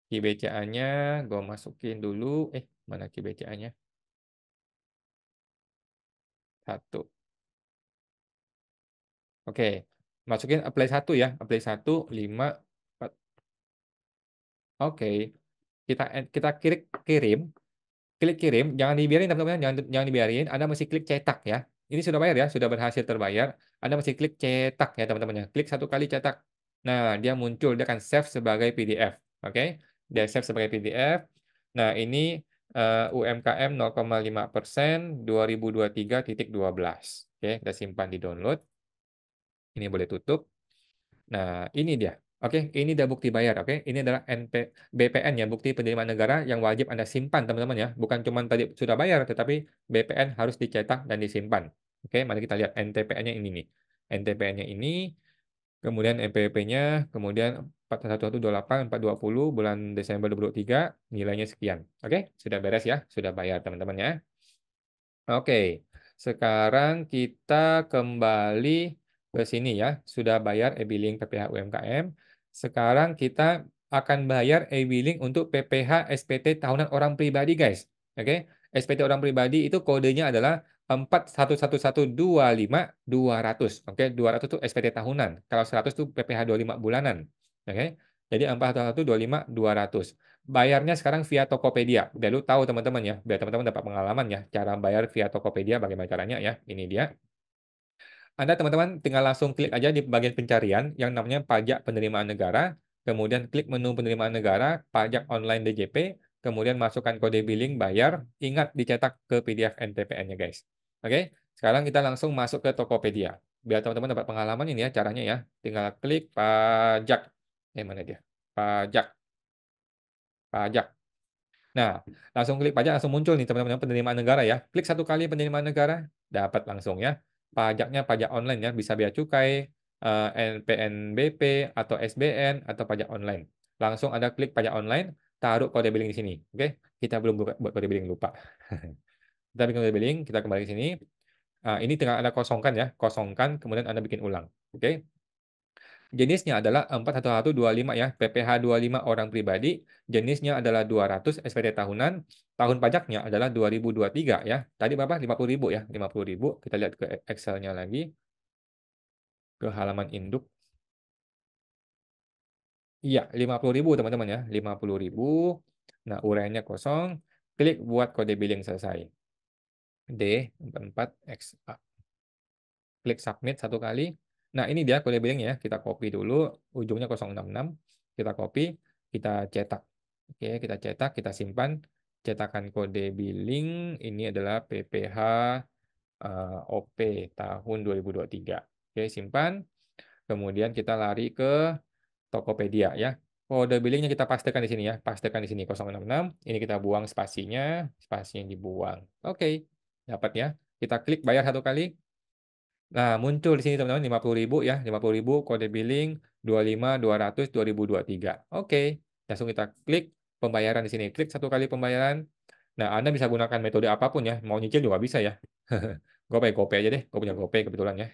key BCA-nya, gue masukin dulu. Mana key BCA-nya? Satu. Oke, masukin apply satu ya. Apply 1, 5, 4. Oke, kita kita kirim. Klik kirim, jangan dibiarin teman-teman, jangan dibiarin. Anda mesti klik cetak ya. Ini sudah bayar ya, sudah berhasil terbayar. Anda mesti klik cetak ya teman-teman ya. Klik satu kali cetak. Nah, dia muncul, dia akan save sebagai PDF. Oke, dia save sebagai PDF. Nah, ini UMKM 0,5% 2023.12. Oke, kita simpan di download. Ini boleh tutup. Nah, ini dia. Oke, ini udah bukti bayar. Oke, ini adalah BPN ya, bukti penerimaan negara yang wajib Anda simpan, teman-teman ya. Bukan cuma tadi sudah bayar, tetapi BPN harus dicetak dan disimpan. Oke, mari kita lihat NTPN-nya ini nih. NTPN-nya ini, kemudian NPWP-nya, kemudian 41.28.420 bulan Desember 2023, nilainya sekian. Oke, sudah beres ya, sudah bayar teman-teman ya. Oke, sekarang kita kembali ke sini ya. Sudah bayar e-billing PPh UMKM. Sekarang kita akan bayar e-billing untuk PPh SPT tahunan orang pribadi, guys. Oke, SPT orang pribadi itu kodenya adalah 411125-200. Oke, 200 itu SPT tahunan. Kalau 100 itu PPh 25 bulanan. Oke, jadi 411125-200. Bayarnya sekarang via Tokopedia. Biar lu tahu teman-teman ya, biar teman-teman dapat pengalaman ya, cara bayar via Tokopedia bagaimana caranya ya. Ini dia. Anda teman-teman tinggal langsung klik aja di bagian pencarian yang namanya pajak penerimaan negara, kemudian klik menu penerimaan negara, pajak online DJP, kemudian masukkan kode billing bayar, ingat dicetak ke PDF NTPN-nya guys. Oke, sekarang kita langsung masuk ke Tokopedia. Biar teman-teman dapat pengalaman ini ya caranya ya. Tinggal klik pajak. Mana dia? Pajak. Pajak. Nah, langsung klik pajak, langsung muncul nih teman-teman penerimaan negara ya. Klik satu kali penerimaan negara, dapat langsung ya. Pajaknya pajak online ya, bisa bea cukai, PNBP, atau SBN, atau pajak online. Langsung Anda klik pajak online, taruh kode billing di sini. Oke, kita belum buat kode billing, lupa. Kita bikin kode billing, kita kembali ke sini. Ini tinggal Anda kosongkan ya, kosongkan, kemudian Anda bikin ulang. Oke. Jenisnya adalah 41125 ya, PPh 25 orang pribadi, jenisnya adalah 200 SPT tahunan, tahun pajaknya adalah 2023 ya. Tadi berapa? 50.000 ya, 50.000. Kita lihat ke Excel-nya lagi, ke halaman induk. Iya, 50.000 teman-teman ya, 50.000. Nah, uraiannya kosong, klik buat kode billing selesai. D44XA. Klik submit satu kali. Nah, ini dia kode billingnya ya. Kita copy dulu, ujungnya 066. Kita copy, kita cetak. Oke, kita cetak, kita simpan. Cetakan kode billing ini adalah PPh OP tahun 2023. Oke, simpan. Kemudian kita lari ke Tokopedia ya. Kode billingnya kita pastekan di sini ya. Pastekan di sini 066. Ini kita buang spasinya. Spasinya dibuang. Oke, dapat ya. Kita klik bayar satu kali. Nah, muncul di sini teman-teman 50.000 ya. 50.000 kode billing 25 200 2023. Oke, langsung kita klik pembayaran di sini. Klik satu kali pembayaran. Nah, Anda bisa gunakan metode apapun ya. Mau nyicil juga bisa ya. GoPay, GoPay aja deh. Gue punya GoPay kebetulan ya.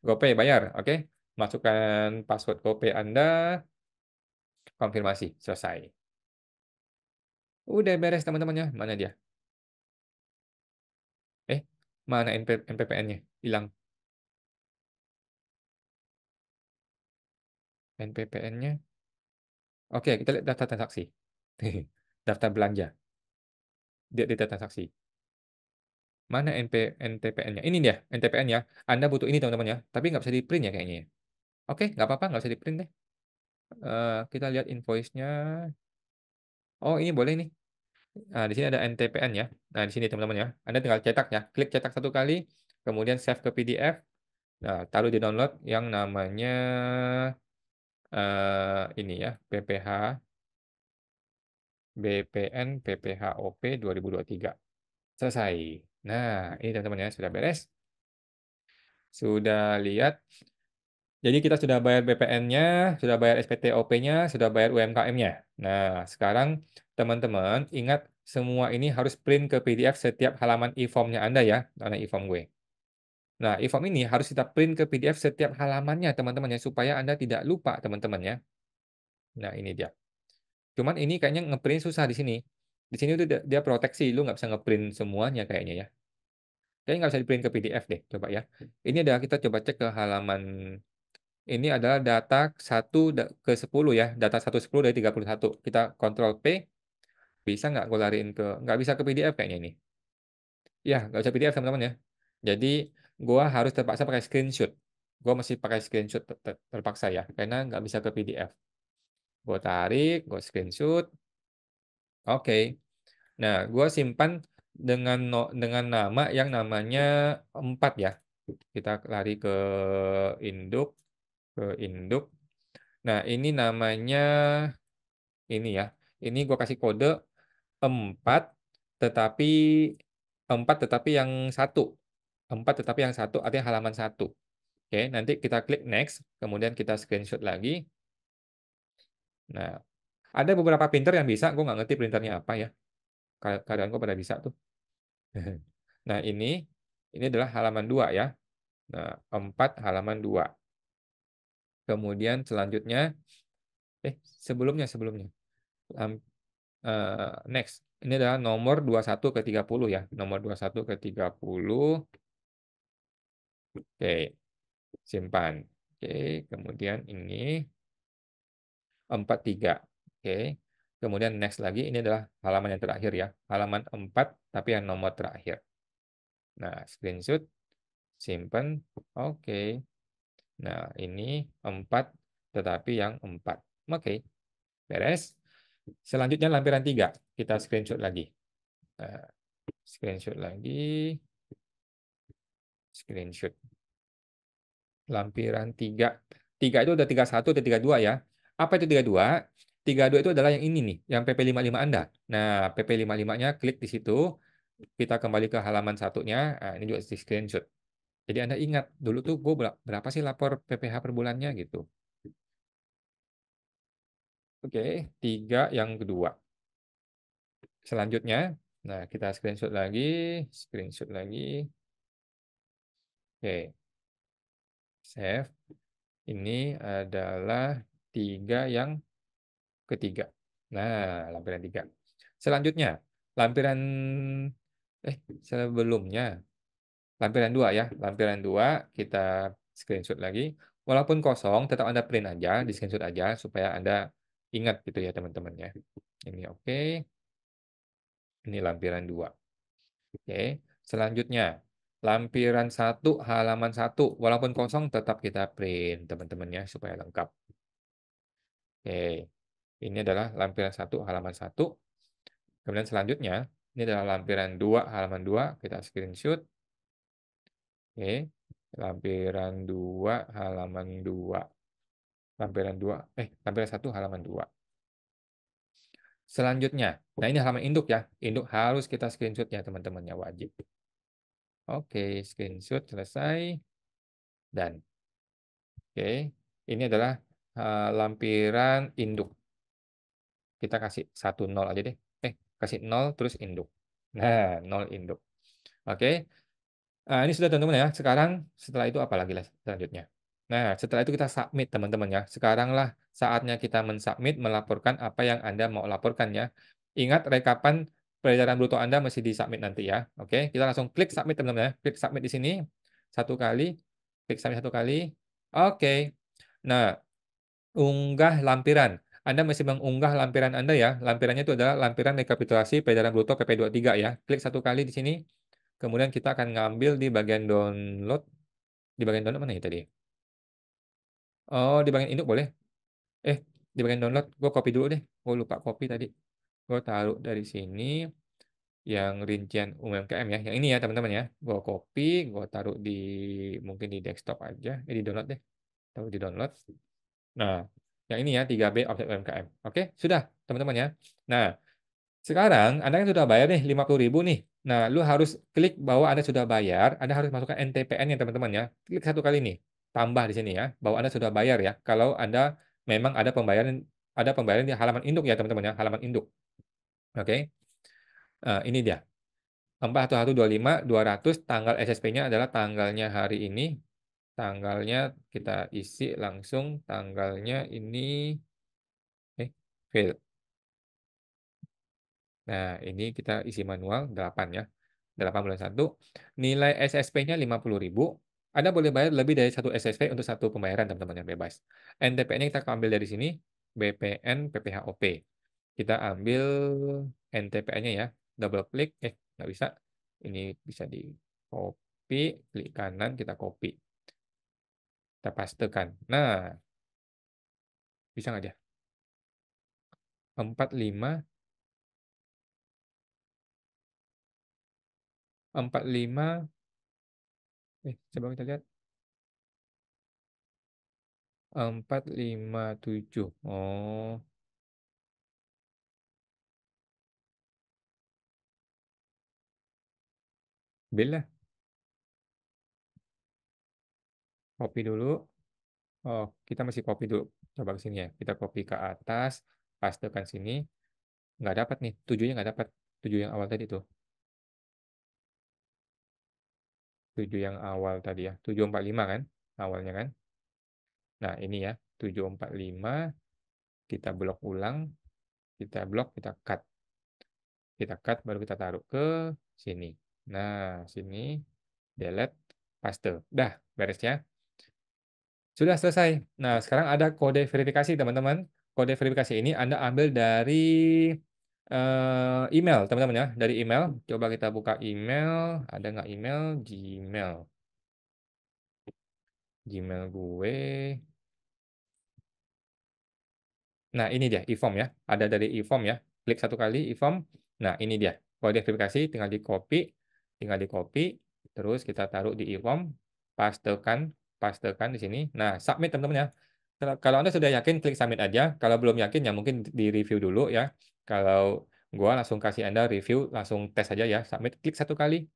GoPay bayar, oke. Masukkan password GoPay Anda, konfirmasi, selesai. Udah beres teman-temannya. Mana dia? Mana NPPN-nya? Hilang. NPPN-nya. Oke, kita lihat daftar transaksi. Daftar belanja. Dia data transaksi. Mana NTPN-nya? Ini dia, NTPN ya. Anda butuh ini teman-teman ya. Tapi nggak bisa di-print ya kayaknya ya. Oke, nggak apa-apa, nggak usah di-print deh. Kita lihat invoice-nya. Oh, ini boleh nih. Nah, di sini ada NTPN ya. Nah, di sini teman-teman ya. Anda tinggal cetak ya. Klik cetak satu kali, kemudian save ke PDF. Nah, taruh di download yang namanya ini ya, PPH BPN PPHOP 2023. Selesai. Nah, ini teman-teman ya, sudah beres. Sudah lihat. Jadi kita sudah bayar BPN-nya, sudah bayar SPTOP-nya, sudah bayar UMKM-nya. Nah, sekarang teman-teman ingat semua ini harus print ke PDF setiap halaman e-form-nya Anda ya, karena e-form gue. Nah, e-form ini harus kita print ke PDF setiap halamannya teman-teman ya, supaya Anda tidak lupa teman-teman ya. Nah, ini dia. Cuman ini kayaknya ngeprint susah di sini. Di sini tuh dia proteksi, lu nggak bisa ngeprint semuanya kayaknya ya. Kayaknya nggak bisa di print ke PDF deh, coba ya. Ini adalah kita coba cek ke halaman. Ini adalah data 1 ke 10 ya, data 1 10 dari 31. Kita Ctrl P, bisa nggak gue lariin ke, nggak bisa ke PDF kayaknya ini. Ya, nggak bisa PDF teman-teman ya. Jadi, gue harus terpaksa pakai screenshot. Gue masih pakai screenshot terpaksa ya, karena nggak bisa ke PDF. Gue tarik, gue screenshot. Oke. Nah, gue simpan dengan nama yang namanya 4 ya. Kita lari induk, ke induk. Nah, ini namanya ini ya. Ini gue kasih kode 4 tetapi 4 tetapi yang satu. 4 tetapi yang satu artinya halaman 1. Oke, nanti kita klik next, kemudian kita screenshot lagi. Nah, ada beberapa printer yang bisa, gue nggak ngerti printernya apa ya. Keadaan gue pada bisa tuh. Nah, ini adalah halaman 2 ya. Nah, 4 halaman 2. Kemudian selanjutnya, sebelumnya. Next. Ini adalah nomor 21 ke 30 ya. Nomor 21 ke 30. Oke, simpan. Oke, kemudian ini 43. Oke. Kemudian next lagi, ini adalah halaman yang terakhir ya. Halaman 4, tapi yang nomor terakhir. Nah, screenshot, simpan. Oke. Nah, ini 4, tetapi yang 4. Oke, beres. Selanjutnya lampiran 3. Kita screenshot lagi. Nah, screenshot lagi. Screenshot. Lampiran 3. 3 itu udah 31 atau 32 ya. Apa itu 32? 32 itu adalah yang ini nih, yang PP55 Anda. Nah, PP55-nya klik di situ. Kita kembali ke halaman satunya. Nah, ini juga di screenshot. Jadi Anda ingat, dulu tuh gue berapa sih lapor PPh per bulannya gitu. Oke, 3 yang kedua. Selanjutnya, nah kita screenshot lagi, screenshot lagi. Oke, save. Ini adalah 3 yang ketiga. Nah, lampiran 3. Selanjutnya, lampiran sebelumnya lampiran 2 ya. Lampiran 2 kita screenshot lagi. Walaupun kosong, tetap Anda print aja, di screenshot aja supaya Anda ingat gitu ya teman-teman ya. Ini oke. Ini lampiran 2. Oke. Selanjutnya, lampiran 1 halaman 1 walaupun kosong tetap kita print teman-teman ya supaya lengkap. Oke. Ini adalah lampiran 1 halaman 1. Kemudian selanjutnya, ini adalah lampiran 2 halaman 2, kita screenshot. Oke. Lampiran 2, halaman 2. Lampiran 2, lampiran 1, halaman 2. Selanjutnya, nah ini halaman induk ya. Induk harus kita screenshot ya teman-teman ya, wajib. Oke, screenshot selesai. Dan, oke, ini adalah lampiran induk. Kita kasih 1, 0 aja deh. Kasih 0 terus induk. Nah, 0 induk. Oke. Ini sudah teman-teman ya. Sekarang setelah itu apa lagi lah selanjutnya? Nah, setelah itu kita submit teman-teman ya. Sekarang lah saatnya kita mensubmit, melaporkan apa yang Anda mau laporkan ya. Ingat rekapan peredaran bruto Anda masih disubmit nanti ya. Oke, kita langsung klik submit teman-teman ya. Klik submit di sini satu kali, klik submit satu kali. Oke. Nah, unggah lampiran. Anda masih mengunggah lampiran Anda ya. Lampirannya itu adalah lampiran rekapitulasi peredaran bruto PP23 ya. Klik satu kali di sini. Kemudian kita akan ngambil di bagian download. Di bagian download mana ya tadi? Oh, di bagian induk boleh. Di bagian download, gue copy dulu deh. Gue lupa copy tadi. Gue taruh dari sini yang rincian UMKM ya. Yang ini ya teman-teman ya. Gue copy, gue taruh di mungkin di desktop aja. Di download deh. Taruh di download. Nah, yang ini ya 3B offset UMKM. Oke, sudah teman-teman ya. Nah, sekarang Anda kan sudah bayar nih 50.000 nih. Nah, lu harus klik bahwa Anda sudah bayar, Anda harus masukkan NTPN ya teman-teman ya. Klik satu kali nih. Tambah di sini ya, bahwa Anda sudah bayar ya. Kalau Anda memang ada pembayaran di halaman induk ya teman-teman ya, halaman induk. Oke. Ini dia. 4125 200 tanggal SSP-nya adalah tanggalnya hari ini. Tanggalnya kita isi langsung tanggalnya ini fail. Nah, ini kita isi manual 8 ya. 8 bulan 1. Nilai SSP-nya 50.000. Anda boleh bayar lebih dari satu SSP untuk satu pembayaran, teman-teman, yang bebas. NTPN-nya kita ambil dari sini, BPN PPHOP. Kita ambil NTPN-nya ya. Double klik, nggak bisa. Ini bisa di copy, klik kanan, kita copy. Kita pastekan. Nah, bisa nggak ya? 45, 45, coba kita lihat. 457. Oh, ambil lah. Copy dulu. Oh, kita masih copy dulu. Coba ke sini ya. Kita copy ke atas, pastekan sini. Nggak dapat nih. 7-nya nggak dapat. 7 yang awal tadi tuh. 7 yang awal tadi ya. 745 kan? Awalnya kan? Nah, ini ya. 745. Kita blok ulang. Kita blok, kita cut. Kita cut, baru kita taruh ke sini. Nah, sini. Delete, paste. Dah, beres ya. Sudah selesai. Nah, sekarang ada kode verifikasi, teman-teman. Kode verifikasi ini Anda ambil dari email, teman-teman ya. Dari email. Coba kita buka email. Ada nggak email? Gmail. Gmail gue. Nah, ini dia e-form ya. Ada dari e-form ya. Klik satu kali e-form. Nah, ini dia. Kode verifikasi tinggal di copy. Tinggal di copy. Terus kita taruh di e-form. Pastekan. Pastekan di sini. Nah, submit teman-teman ya. Kalau Anda sudah yakin, klik submit aja. Kalau belum yakin, ya mungkin di review dulu ya. Kalau gua langsung kasih Anda review, langsung tes aja ya. Submit, klik satu kali.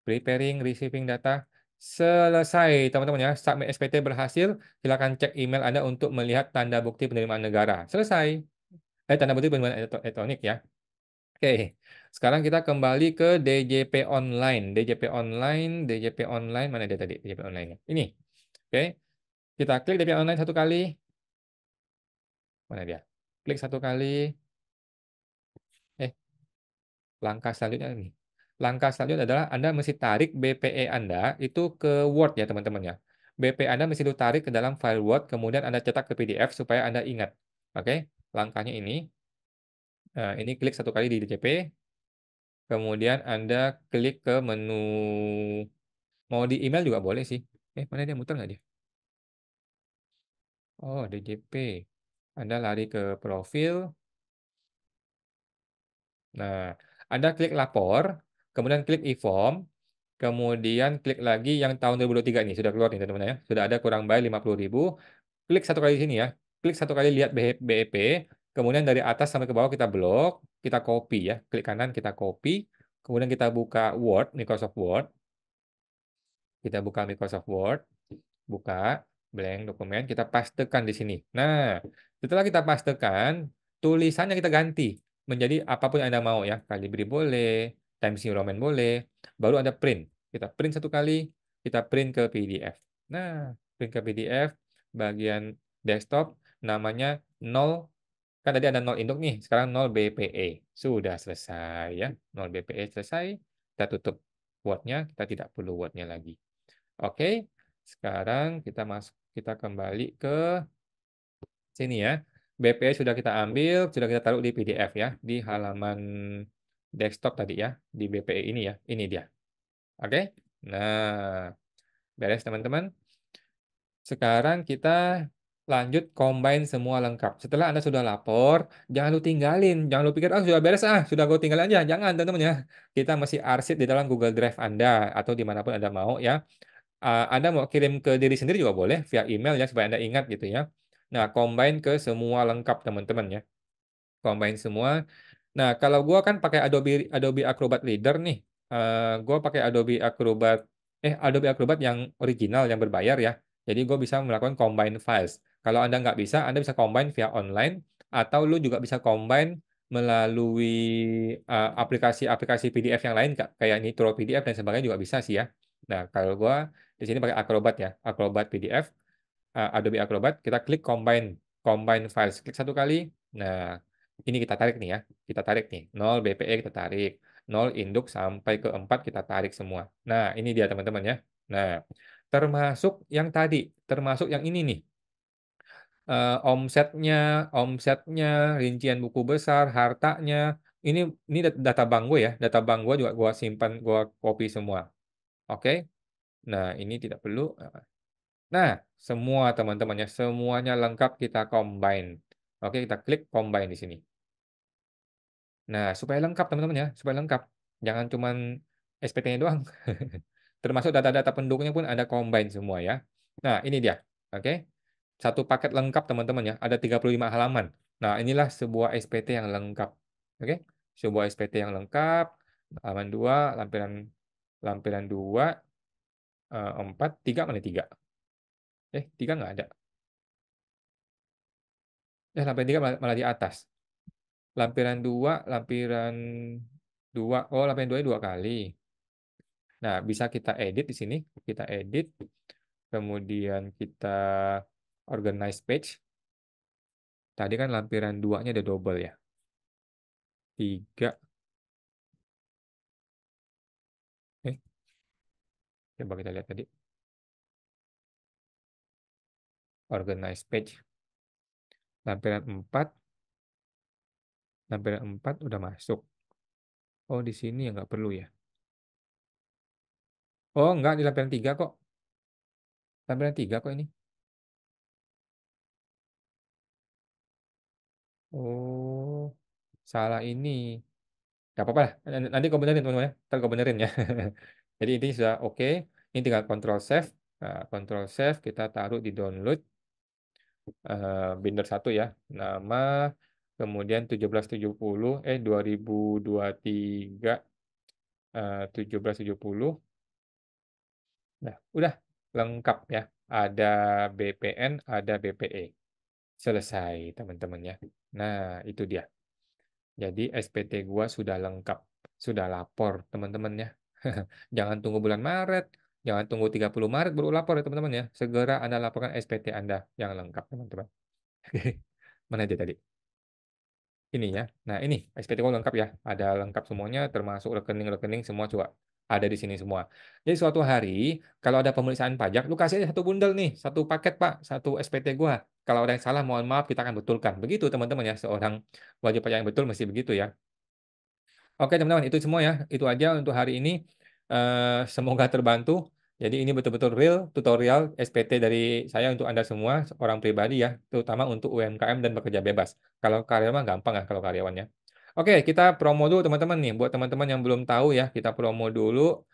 Preparing, receiving data. Selesai, teman-teman ya. Submit SPT berhasil. Silakan cek email Anda untuk melihat tanda bukti penerimaan negara. Selesai. Tanda bukti penerimaan elektronik ya. Oke. Sekarang kita kembali ke DJP Online. DJP Online, DJP Online. Mana dia tadi? DJP Online. Ini. Oke. Kita klik DJP Online satu kali. Mana dia? Klik satu kali. Langkah selanjutnya nih. Langkah selanjutnya adalah Anda mesti tarik BPE Anda itu ke Word ya teman-teman ya. BPE Anda mesti ditarik ke dalam file Word, kemudian Anda cetak ke PDF supaya Anda ingat. Oke, langkahnya ini. Nah, ini klik satu kali di DJP, kemudian Anda klik ke menu, mau di email juga boleh sih. Mana dia, muter nggak dia? Oh, DJP. Anda lari ke profil. Nah, Anda klik lapor, kemudian klik e-form. kemudian klik lagi yang tahun 2023 ini, sudah keluar nih teman-teman ya, sudah ada kurang bayar 50.000, klik satu kali di sini ya, klik satu kali lihat BEP, kemudian dari atas sampai ke bawah kita blok, kita copy ya, klik kanan kita copy, kemudian kita buka Word, Microsoft Word, kita buka Microsoft Word, buka blank dokumen, kita pastekan di sini. Nah, setelah kita pastekan, tulisannya kita ganti menjadi apapun yang Anda mau ya. Calibri boleh, Times New Roman boleh, baru ada print. Kita print satu kali, kita print ke PDF. Nah, print ke PDF, bagian desktop, namanya 0, kan tadi ada 0 induk nih, sekarang 0 BPE. Sudah selesai ya, 0 BPE selesai, kita tutup Word-nya, kita tidak perlu Word-nya lagi. Oke, sekarang kita kembali ke sini ya. BPE sudah kita ambil, sudah kita taruh di PDF ya, di halaman desktop tadi ya, di BPE ini ya. Ini dia. Oke. Nah, beres teman-teman. Sekarang kita lanjut combine semua lengkap. Setelah Anda sudah lapor, jangan lu tinggalin. Jangan lu pikir, ah sudah beres sudah gue tinggal aja. Jangan teman-teman ya. Kita masih arsip di dalam Google Drive Anda atau dimanapun Anda mau ya. Anda mau kirim ke diri sendiri juga boleh via email ya supaya Anda ingat gitu ya. Nah, combine ke semua lengkap teman-teman ya. Combine semua. Nah, kalau gua kan pakai Adobe Acrobat Reader nih. Gua pakai Adobe Acrobat yang original yang berbayar ya. Jadi gue bisa melakukan combine files. Kalau Anda nggak bisa, Anda bisa combine via online atau lu juga bisa combine melalui aplikasi-aplikasi PDF yang lain kayak Nitro PDF dan sebagainya juga bisa sih ya. Nah, kalau gua di sini pakai Acrobat ya, Acrobat PDF, Adobe Acrobat, kita klik combine, combine files, klik satu kali. Nah, ini kita tarik nih ya, kita tarik nih, 0 BPE kita tarik, 0 induk sampai ke 4 kita tarik semua. Nah, ini dia teman-teman ya. Nah, termasuk yang tadi, termasuk yang ini nih. Omsetnya, rincian buku besar, hartanya, ini data bank gue ya, data bank gue juga gue simpan, gue copy semua. Oke. Nah, ini tidak perlu. Nah, semua teman-temannya, semuanya lengkap kita combine. Oke, kita klik combine di sini. Nah, supaya lengkap teman-teman ya, supaya lengkap. Jangan cuman SPT-nya doang. Termasuk data-data pendukungnya pun ada combine semua ya. Nah, ini dia. Oke. Satu paket lengkap teman-teman ya, ada 35 halaman. Nah, inilah sebuah SPT yang lengkap. Oke. Sebuah SPT yang lengkap, halaman 2, lampiran 2, 4, 3 mana 3? 3 nggak ada. Lampiran 3 malah di atas. Lampiran 2, oh lampiran 2 dua kali. Nah, bisa kita edit di sini, kita edit, kemudian kita organize page. Tadi kan lampiran 2-nya ada double ya. 3. Coba kita lihat tadi. Organize page. Lampiran 4. Lampiran 4 udah masuk. Oh, di sini ya nggak perlu ya. Oh, nggak, di lampiran 3 kok. Lampiran 3 kok ini. Oh, salah ini. Gak apa-apa lah. Nanti kau benerin teman-teman ya. Ntar kau benerin ya. Jadi ini sudah oke. Ini tinggal Control Save. Nah, Control Save kita taruh di download. Binder 1 ya. Nama, kemudian 1770, 2023, 1770. Nah, udah lengkap ya. Ada BPN, ada BPE. Selesai teman-teman ya. Nah, itu dia. Jadi SPT gua sudah lengkap. Sudah lapor teman-teman ya. Jangan tunggu bulan Maret. Jangan tunggu 30 Maret baru lapor ya teman-teman ya. Segera Anda laporkan SPT Anda yang lengkap teman-teman. Mana aja tadi? Ini ya. Nah, ini SPT gua lengkap ya. Ada lengkap semuanya termasuk rekening-rekening semua coba ada di sini semua. Jadi suatu hari kalau ada pemeriksaan pajak, lu kasih aja satu bundel nih, satu paket Pak, satu SPT gua. Kalau ada yang salah, mohon maaf kita akan betulkan. Begitu teman-teman ya, seorang wajib pajak yang betul mesti begitu ya. Oke teman-teman, itu semua ya. Itu aja untuk hari ini. Semoga terbantu. Jadi ini betul-betul real tutorial SPT dari saya untuk Anda semua, orang pribadi ya, terutama untuk UMKM dan bekerja bebas. Kalau karyawan gampang ya kalau karyawannya. Oke, kita promo dulu teman-teman nih. Buat teman-teman yang belum tahu ya, kita promo dulu.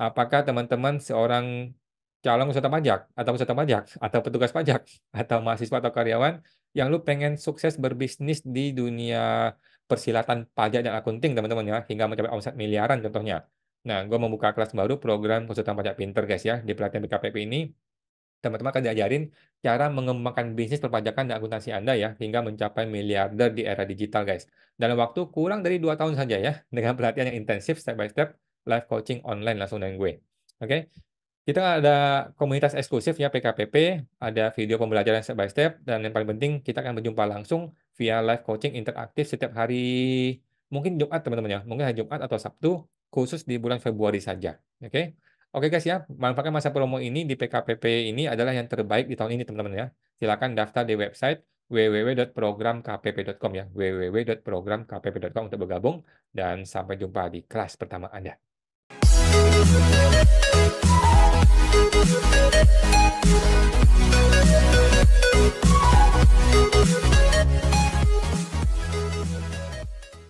Apakah teman-teman seorang calon peserta pajak, atau peserta pajak, atau petugas pajak, atau mahasiswa atau karyawan yang lu pengen sukses berbisnis di dunia persilatan pajak dan akunting, teman-teman ya, hingga mencapai omset miliaran contohnya. Nah, gue membuka kelas baru program konsultan pajak pinter guys ya, di pelatihan BKPP ini teman-teman akan diajarin cara mengembangkan bisnis perpajakan dan akuntansi Anda ya, hingga mencapai miliarder di era digital guys. Dalam waktu kurang dari 2 tahun saja ya, dengan pelatihan yang intensif step by step, live coaching online langsung dengan gue. Oke, kita ada komunitas eksklusif ya PKPP, ada video pembelajaran step by step, dan yang paling penting kita akan berjumpa langsung via live coaching interaktif setiap hari, mungkin Jumat teman-teman ya, mungkin hari Jumat atau Sabtu, khusus di bulan Februari saja. Oke, oke guys ya, manfaatkan masa promo ini di PKPP ini adalah yang terbaik di tahun ini teman-teman ya. Silakan daftar di website www.programkpp.com ya, www.programkpp.com untuk bergabung, dan sampai jumpa di kelas pertama Anda. We'll be right back.